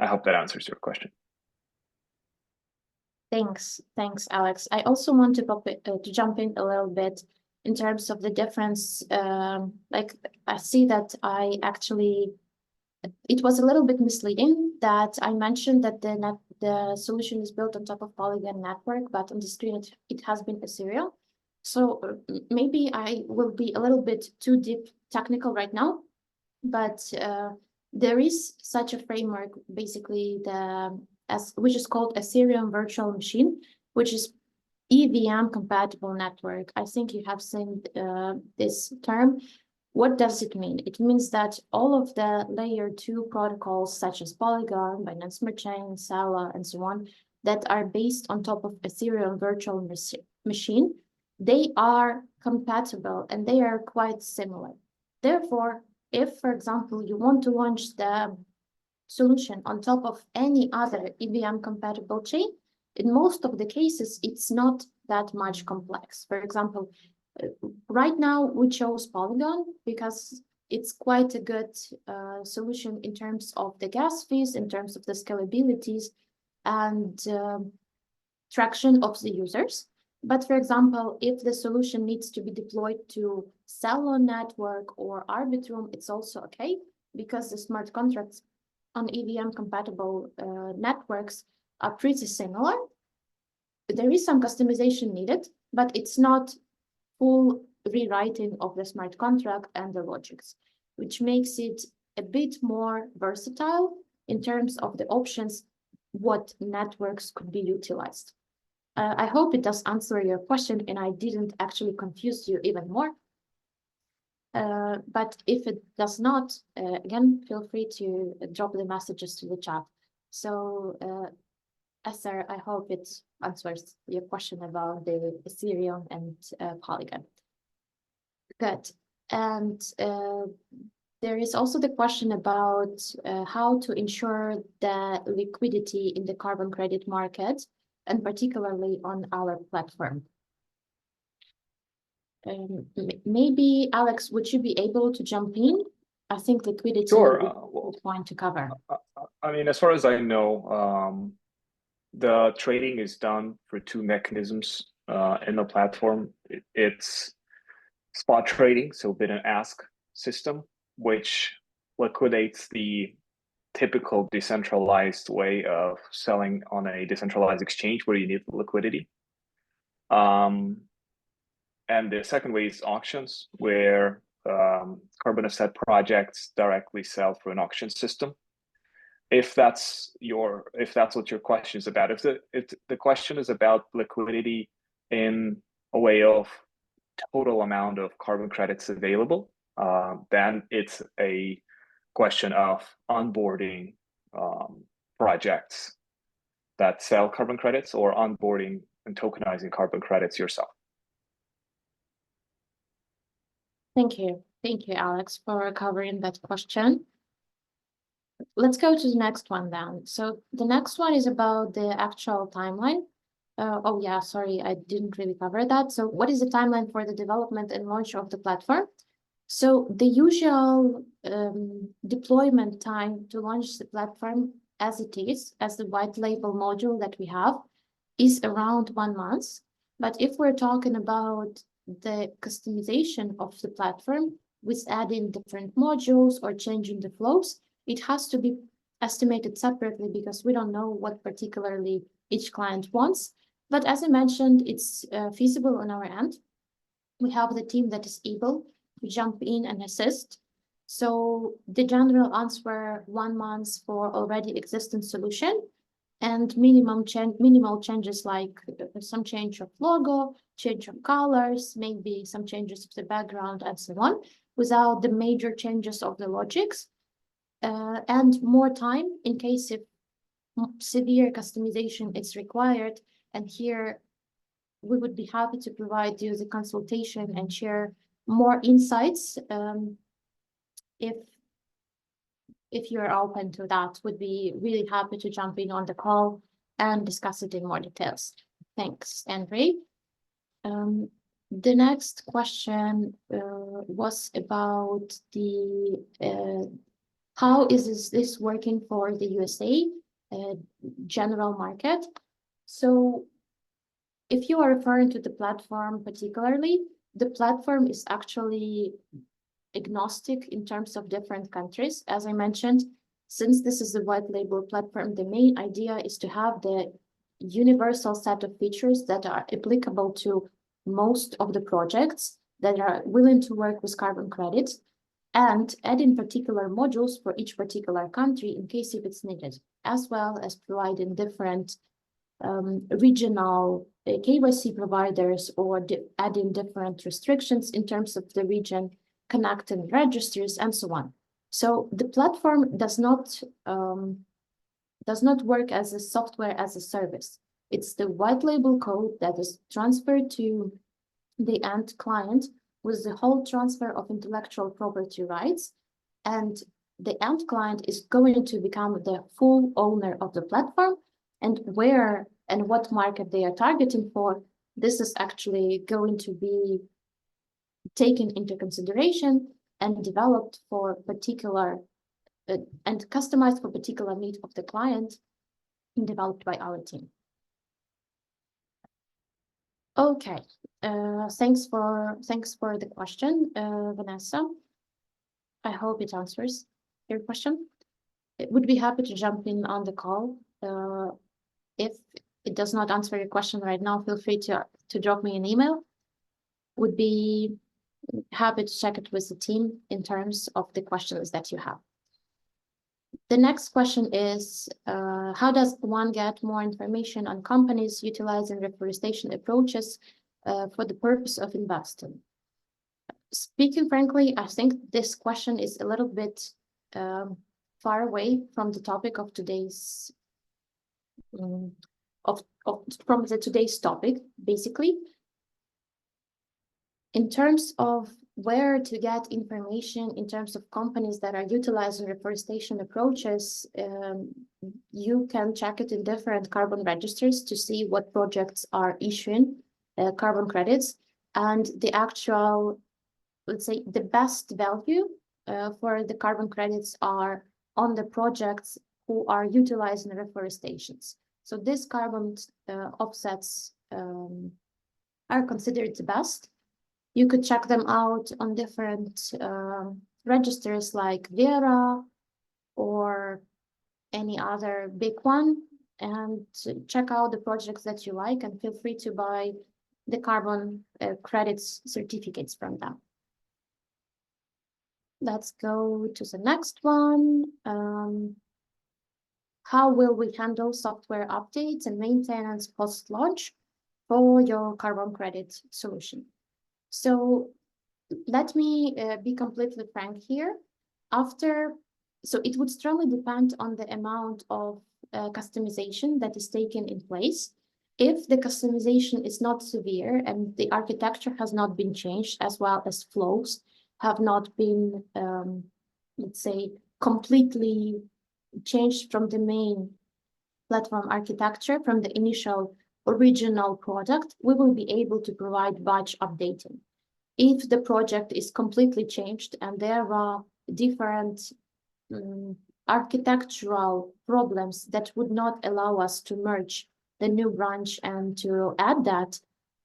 I hope that answers your question. Thanks, Alex. I also want to jump in a little bit in terms of the difference. Like I see that it was a little bit misleading that I mentioned that the solution is built on top of Polygon network, but on the screen it has been Ethereum. So maybe I will be a little bit too deep technical right now, but there is such a framework, basically which is called Ethereum Virtual Machine, which is EVM compatible network. I think you have seen this term. What does it mean? It means that all of the layer 2 protocols, such as Polygon, Binance Smart Chain, Sala, and so on, that are based on top of Ethereum virtual machine, they are compatible and they are quite similar. Therefore, if, for example, you want to launch the solution on top of any other EVM compatible chain, in most of the cases, it's not that much complex. For example, right now we chose Polygon because it's quite a good solution in terms of the gas fees, in terms of the scalabilities and traction of the users. But for example, if the solution needs to be deployed to Celo network or Arbitrum, it's also okay because the smart contracts on EVM compatible networks are pretty similar. There is some customization needed, but it's not full rewriting of the smart contract and the logics, which makes it a bit more versatile in terms of the options what networks could be utilized. I hope it does answer your question and I didn't actually confuse you even more. But if it does not, again, feel free to drop the messages to the chat. So, Esther, I hope it answers your question about the Ethereum and Polygon. Good. And there is also the question about how to ensure the liquidity in the carbon credit market, and particularly on our platform. Maybe, Alex, would you be able to jump in? I think liquidity is a point to cover. I mean, as far as I know, the trading is done for two mechanisms in the platform. It's spot trading, so bid and ask system, which liquidates the typical decentralized way of selling on a decentralized exchange where you need liquidity. And the second way is auctions, where carbon offset projects directly sell through an auction system. If that's what your question is about, if the question is about liquidity in a way of total amount of carbon credits available, then it's a question of onboarding projects that sell carbon credits or onboarding and tokenizing carbon credits yourself. Thank you, Alex, for covering that question. Let's go to the next one then. So the next one is about the actual timeline. Oh yeah, sorry, I didn't really cover that. So what is the timeline for the development and launch of the platform? So the usual deployment time to launch the platform as it is, as the white label module that we have, is around 1 month. But if we're talking about the customization of the platform with adding different modules or changing the flows, it has to be estimated separately because we don't know what particularly each client wants. But as I mentioned, it's feasible on our end. We have the team that is able to jump in and assist. So the general answer, 1 month for already existing solution, and minimal changes like some change of logo, change of colors, maybe some changes of the background and so on, without the major changes of the logics. And more time in case if severe customization is required. And here we would be happy to provide you the consultation and share more insights if you're open to that. Would be really happy to jump in on the call and discuss it in more details. Thanks, Andre. The next question was about the how is this working for the USA general market? So if you are referring to the platform particularly, the platform is actually agnostic in terms of different countries. As I mentioned, since this is a white label platform, the main idea is to have the universal set of features that are applicable to most of the projects that are willing to work with carbon credits, and add in particular modules for each particular country in case if it's needed, as well as providing different regional KYC providers or adding different restrictions in terms of the region connecting registers, and so on. So the platform does not work as a software as a service. It's the white label code that is transferred to the end client with the whole transfer of intellectual property rights, and the end client is going to become the full owner of the platform, and where and what market they are targeting for, this is actually going to be taken into consideration and developed for particular and customized for particular need of the client and developed by our team. Okay, thanks for the question, Vanessa. I hope it answers your question. It would be happy to jump in on the call. If it does not answer your question right now, feel free to drop me an email. Would be happy to check it with the team in terms of the questions that you have. The next question is, how does one get more information on companies utilizing reforestation approaches for the purpose of investing? Speaking frankly, I think this question is a little bit far away from the topic of today's today's topic, basically. In terms of where to get information in terms of companies that are utilizing reforestation approaches, you can check it in different carbon registers to see what projects are issuing carbon credits, and the actual, let's say, the best value for the carbon credits are on the projects who are utilizing reforestations. So these carbon offsets are considered the best. You could check them out on different registers like Vera or any other big one, and check out the projects that you like, and feel free to buy the carbon credits certificates from them. Let's go to the next one. How will we handle software updates and maintenance post-launch for your carbon credit solution? So let me be completely frank here. So it would strongly depend on the amount of customization that is taken in place. If the customization is not severe and the architecture has not been changed, as well as flows have not been, let's say, completely changed from the main platform architecture, from the initial original product, we will be able to provide batch updating. If the project is completely changed and there are different architectural problems that would not allow us to merge the new branch and to add that,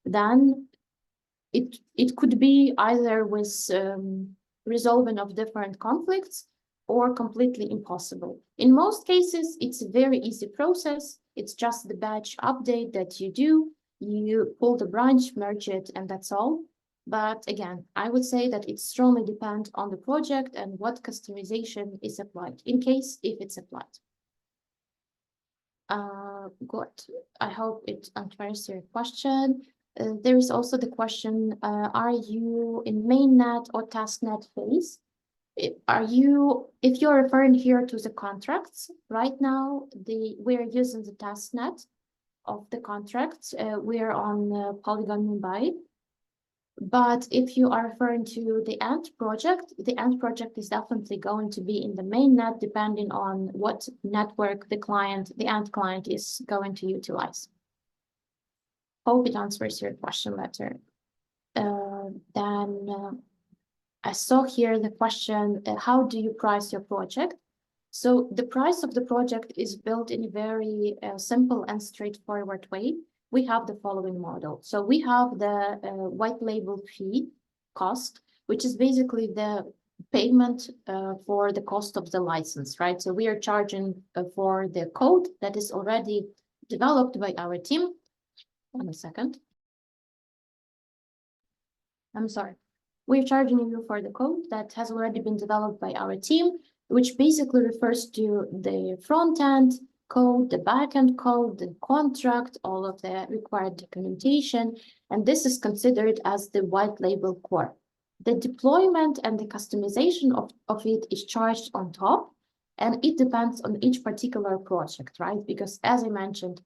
then it could be either with resolving of different conflicts or completely impossible. In most cases, it's a very easy process. It's just the batch update that you do. You pull the branch, merge it, and that's all. But again, I would say that it strongly depends on the project and what customization is applied, in case if it's applied. Good. I hope it answers your question. There is also the question, are you in mainnet or testnet phase? If you're referring here to the contracts, right now, we're using the testnet of the contracts. We're on Polygon Mumbai. But if you are referring to the end project is definitely going to be in the mainnet, depending on what network the end client is going to utilize. Hope it answers your question better. Then I saw here the question, how do you price your project? So the price of the project is built in a very simple and straightforward way. We have the following model. So we have the white label fee cost, which is basically the payment for the cost of the license, right? So we are charging for the code that is already developed by our team. 1 second. I'm sorry. We're charging you for the code that has already been developed by our team, which basically refers to the front end code, the backend code, the contract, all of the required documentation. And this is considered as the white label core. The deployment and the customization of it is charged on top, and it depends on each particular project, right? Because as I mentioned,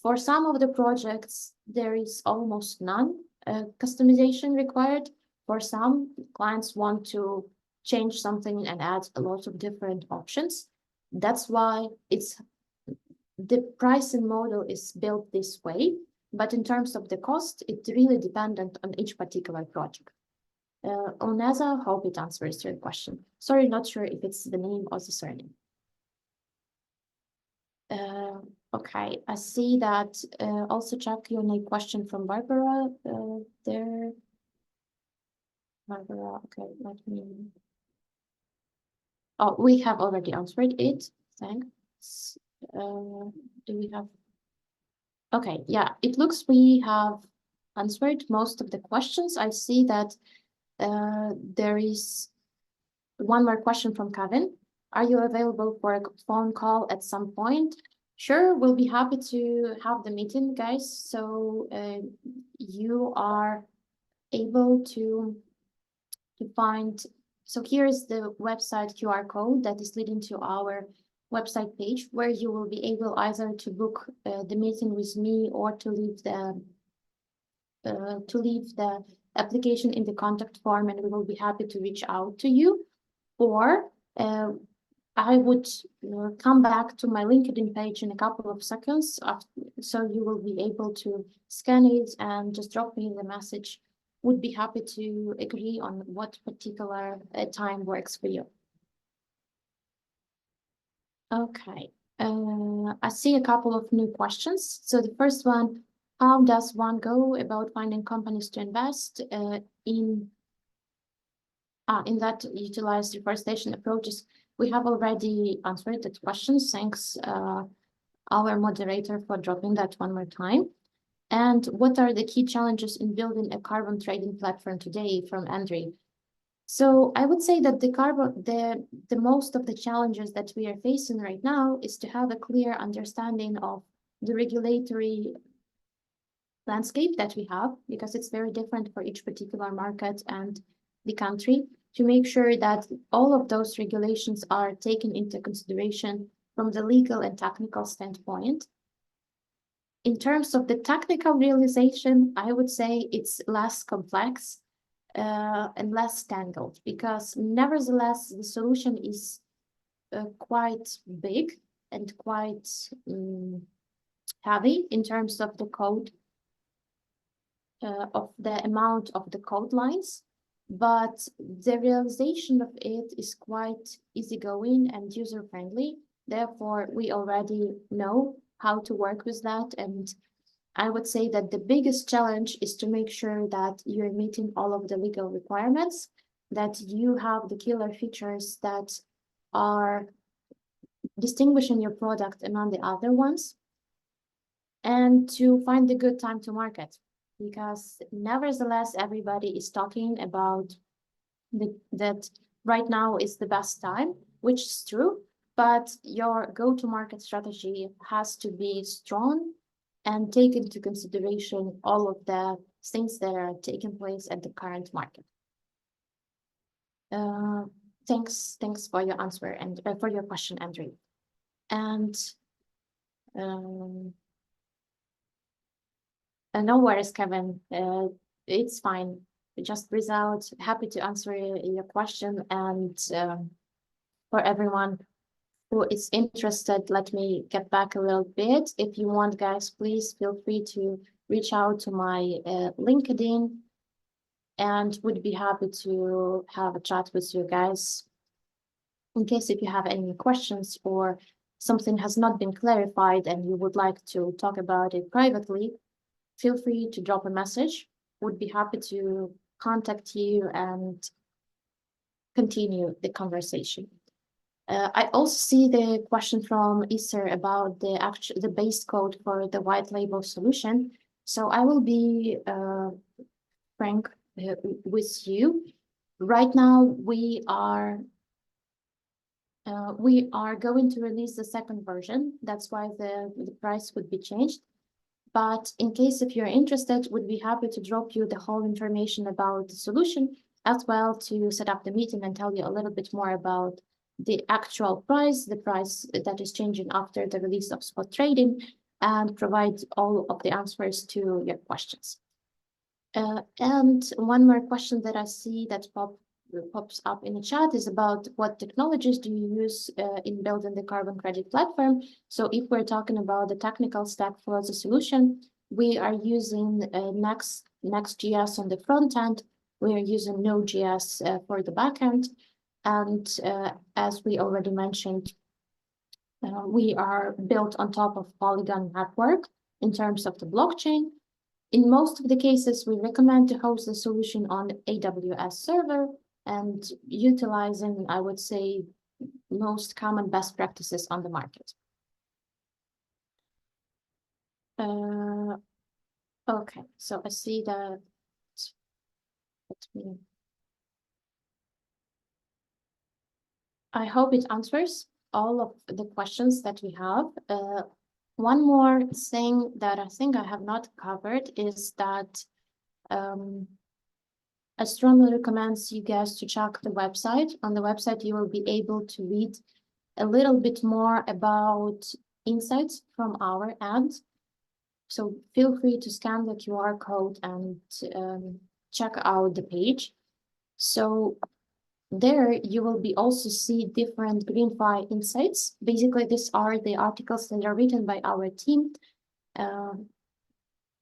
for some of the projects, there is almost none customization required. For some, clients want to change something and add a lot of different options. That's why the pricing model is built this way. But in terms of the cost, it's really dependent on each particular project. Oneza, hope it answers your question. Sorry, not sure if it's the name or the surname. Okay, I see that also check Q&A question from Barbara there. Barbara, okay, let me. Oh, we have already answered it. Thanks. Do we have? Okay, yeah, it looks we have answered most of the questions. I see that there is one more question from Kevin. Are you available for a phone call at some point? Sure, we'll be happy to have the meeting, guys. So you are able to find. So here's the website QR code that is leading to our website page, where you will be able either to book the meeting with me or to leave the application in the contact form, and we will be happy to reach out to you. Or I would come back to my LinkedIn page in a couple of seconds, so you will be able to scan it and just drop me the message. Would be happy to agree on what particular time works for you. Okay, I see a couple of new questions. So the first one, how does one go about finding companies to invest in that utilize deforestation approaches? We have already answered that question. Thanks, our moderator, for dropping that one more time. And what are the key challenges in building a carbon trading platform today, from Andrei? So I would say that the most of the challenges that we are facing right now is to have a clear understanding of the regulatory landscape that we have, because it's very different for each particular market and the country, to make sure that all of those regulations are taken into consideration from the legal and technical standpoint. In terms of the technical realization, I would say it's less complex and less tangled, because nevertheless, the solution is quite big and quite heavy in terms of the code, of the amount of the code lines, but the realization of it is quite easygoing and user-friendly. Therefore, we already know how to work with that. And I would say that the biggest challenge is to make sure that you're meeting all of the legal requirements, that you have the killer features that are distinguishing your product among the other ones, and to find the good time to market. Because nevertheless, everybody is talking about that right now is the best time, which is true, but your go-to-market strategy has to be strong and take into consideration all of the things that are taking place at the current market. Thanks for your answer and for your question, Andrew. And no worries, Kevin. It's fine. Just reach out. Happy to answer your question. And for everyone who is interested, let me get back a little bit. If you want, guys, please feel free to reach out to my LinkedIn, and would be happy to have a chat with you guys. In case if you have any questions or something has not been clarified and you would like to talk about it privately, feel free to drop a message. Would be happy to contact you and continue the conversation. I also see the question from Isser about the base code for the white label solution. So I will be frank with you. Right now, we are going to release the second version. That's why the price would be changed. But in case if you're interested, would be happy to drop you the whole information about the solution. as well to set up the meeting and tell you a little bit more about the actual price, the price that is changing after the release of spot trading, and provide all of the answers to your questions. And one more question that I see that pops up in the chat is about what technologies do you use in building the carbon credit platform. So if we're talking about the technical stack for the solution, we are using Next.js on the front end. We are using Node.js for the backend. And as we already mentioned, we are built on top of Polygon network in terms of the blockchain. In most of the cases, we recommend to host the solution on AWS server and utilizing, I would say, most common best practices on the market. Okay, so I see that. I hope it answers all of the questions that we have. One more thing that I think I have not covered is that I strongly recommend you guys to check the website. On the website, you will be able to read a little bit more about insights from our end. So feel free to scan the QR code and check out the page. So there you will be also see different GreenFi insights. Basically, these are the articles that are written by our team,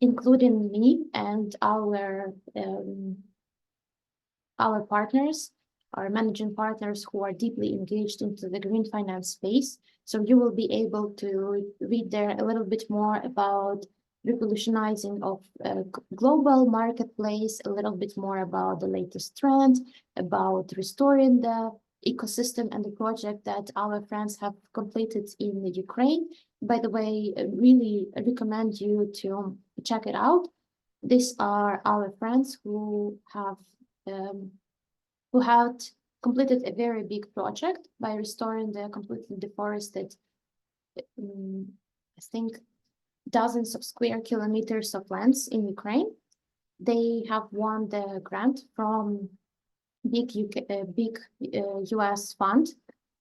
including me and our partners, our managing partners who are deeply engaged into the green finance space. So you will be able to read there a little bit more about revolutionizing of a global marketplace, a little bit more about the latest trend, about restoring the ecosystem and the project that our friends have completed in the Ukraine. By the way, I really recommend you to check it out. These are our friends who had completed a very big project by restoring the completely deforested, I think, dozens of square kilometers of lands in Ukraine. They have won the grant from big US fund,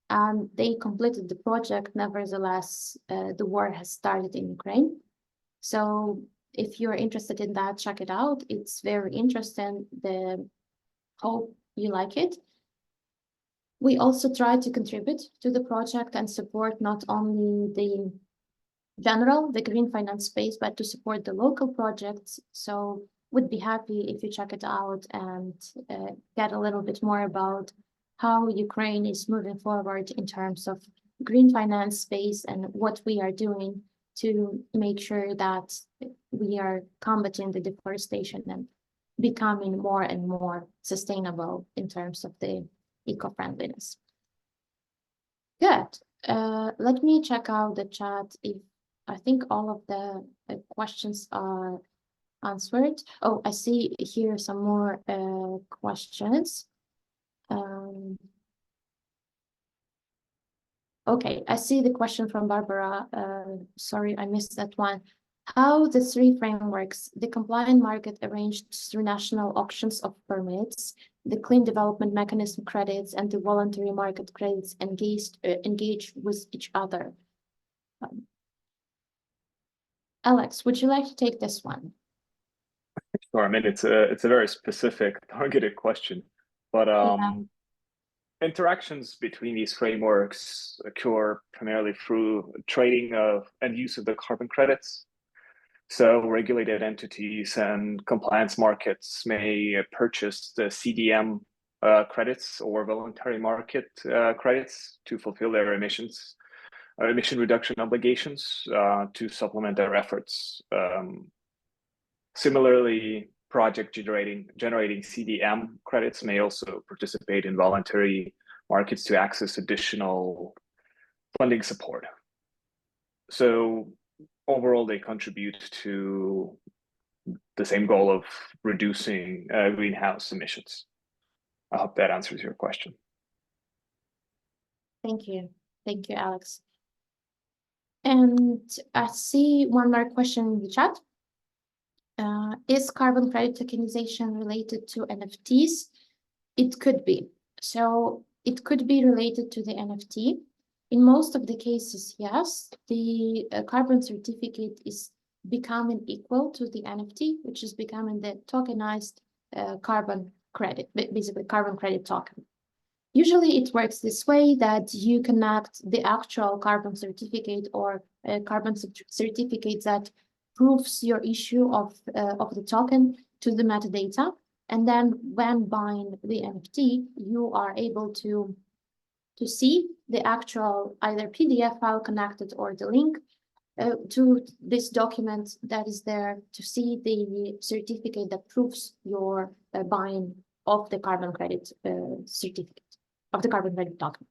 and they completed the project. Nevertheless, the war has started in Ukraine. So if you're interested in that, check it out. It's very interesting. Hope you like it. We also try to contribute to the project and support not only the green finance space, but to support the local projects. So would be happy if you check it out and get a little bit more about how Ukraine is moving forward in terms of green finance space and what we are doing to make sure that we are combating the deforestation and becoming more and more sustainable in terms of the eco-friendliness. Good. Let me check out the chat if I think all of the questions are answered. Oh, I see here some more questions. Okay, I see the question from Barbara. Sorry, I missed that one. How the three frameworks, the compliant market arranged through national auctions of permits, the clean development mechanism credits, and the voluntary market credits engage with each other? Alex, would you like to take this one? Sure. I mean, it's a very specific, targeted question, but interactions between these frameworks occur primarily through trading of and use of the carbon credits. So regulated entities and compliance markets may purchase the CDM credits or voluntary market credits to fulfill their emission reduction obligations to supplement their efforts. Similarly, project generating CDM credits may also participate in voluntary markets to access additional funding support. So overall, they contribute to the same goal of reducing greenhouse emissions. I hope that answers your question. Thank you. Thank you, Alex. And I see one more question in the chat. Is carbon credit tokenization related to NFTs? It could be. So it could be related to the NFT. In most of the cases, yes, the carbon certificate is becoming equal to the NFT, which is becoming the tokenized carbon credit, basically carbon credit token. Usually it works this way, that you connect the actual carbon certificate or carbon certificate that proves your issue of the token to the metadata. And then when buying the NFT, you are able to see the actual either PDF file connected or the link to this document that is there, to see the certificate that proves your buying of the carbon credit certificate, of the carbon credit token.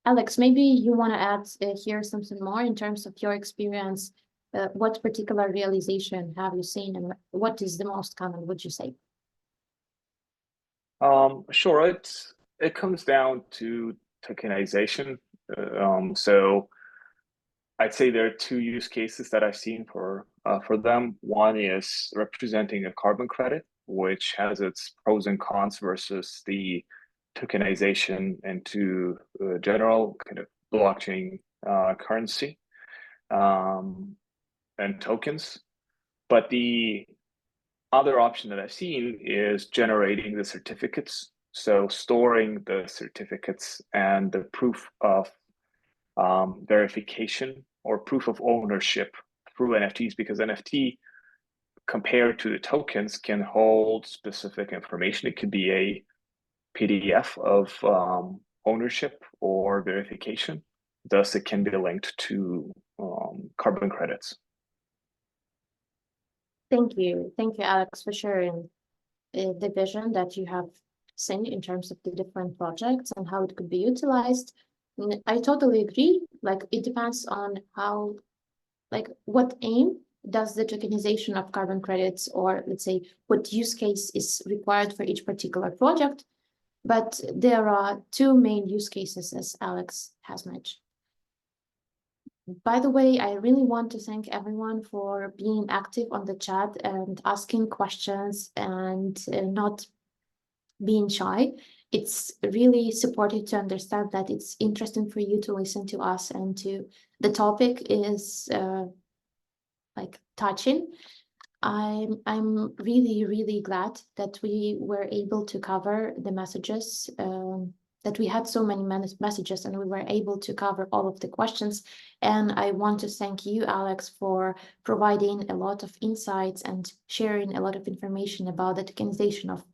Alex, maybe you want to add here something more in terms of your experience. What particular realization have you seen, and what is the most common, would you say? Sure. It comes down to tokenization. So I'd say there are two use cases that I've seen for them. One is representing a carbon credit, which has its pros and cons versus the tokenization into general kind of blockchain currency and tokens. But the other option that I've seen is generating the certificates. So storing the certificates and the proof of verification or proof of ownership through NFTs, because NFT compared to the tokens can hold specific information. It could be a PDF of ownership or verification. Thus, it can be linked to carbon credits. Thank you, Alex, for sharing the vision that you have seen in terms of the different projects and how it could be utilized. I totally agree. Like, it depends on how, like, what aim does the tokenization of carbon credits, or let's say what use case is required for each particular project. But there are two main use cases, as Alex has mentioned. By the way, I really want to thank everyone for being active on the chat and asking questions and not being shy. It's really supportive to understand that it's interesting for you to listen to us, and to the topic is like touching. I'm really glad that we were able to cover the messages, that we had so many messages and we were able to cover all of the questions. And I want to thank you, Alex, for providing a lot of insights and sharing a lot of information about the tokenization of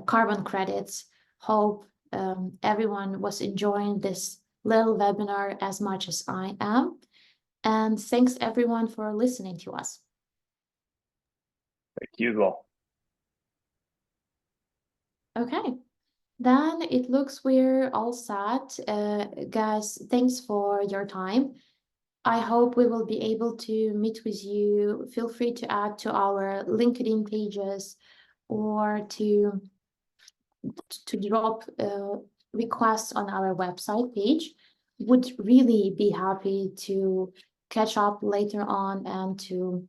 carbon credits. Hope everyone was enjoying this little webinar as much as I am. And thanks everyone for listening to us. Thank you all. Okay, then it looks we're all set. Guys, thanks for your time. I hope we will be able to meet with you. Feel free to add to our LinkedIn pages or to drop requests on our website page. Would really be happy to catch up later on and to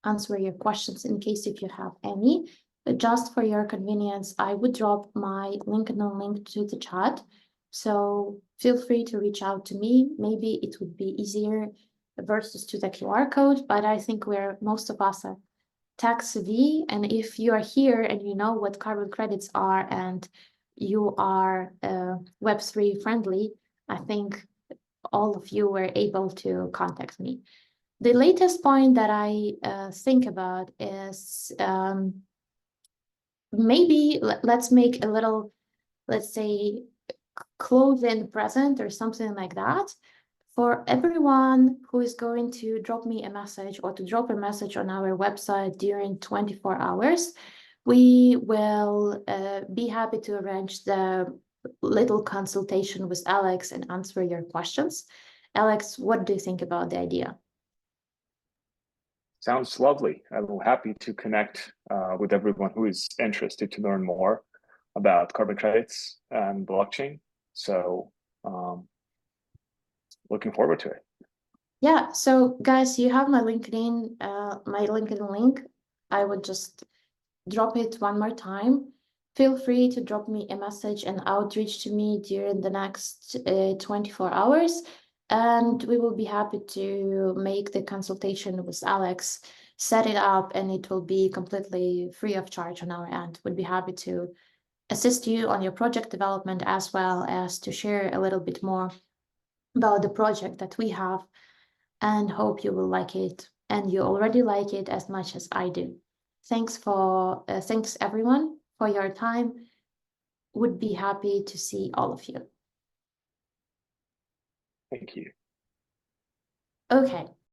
answer your questions in case if you have any. But just for your convenience, I would drop my LinkedIn link to the chat. So feel free to reach out to me. Maybe it would be easier versus to the QR code, but I think most of us are tech savvy. And if you are here and you know what carbon credits are and you are Web3 friendly, I think all of you were able to contact me. The latest point that I think about is maybe let's make a little, let's say, close-in present or something like that. For everyone who is going to drop me a message or to drop a message on our website during 24 hours, we will be happy to arrange the little consultation with Alex and answer your questions. Alex, what do you think about the idea? Sounds lovely. I'm happy to connect with everyone who is interested to learn more about carbon credits and blockchain. So looking forward to it. Yeah, so guys, you have my LinkedIn link. I would just drop it one more time. feel free to drop me a message and outreach to me during the next 24 hours. And we will be happy to make the consultation with Alex, set it up, and it will be completely free of charge on our end. We'd be happy to assist you on your project development, as well as to share a little bit more about the project that we have, and hope you will like it. And you already like it as much as I do. Thanks everyone for your time. Would be happy to see all of you. Thank you. Okay.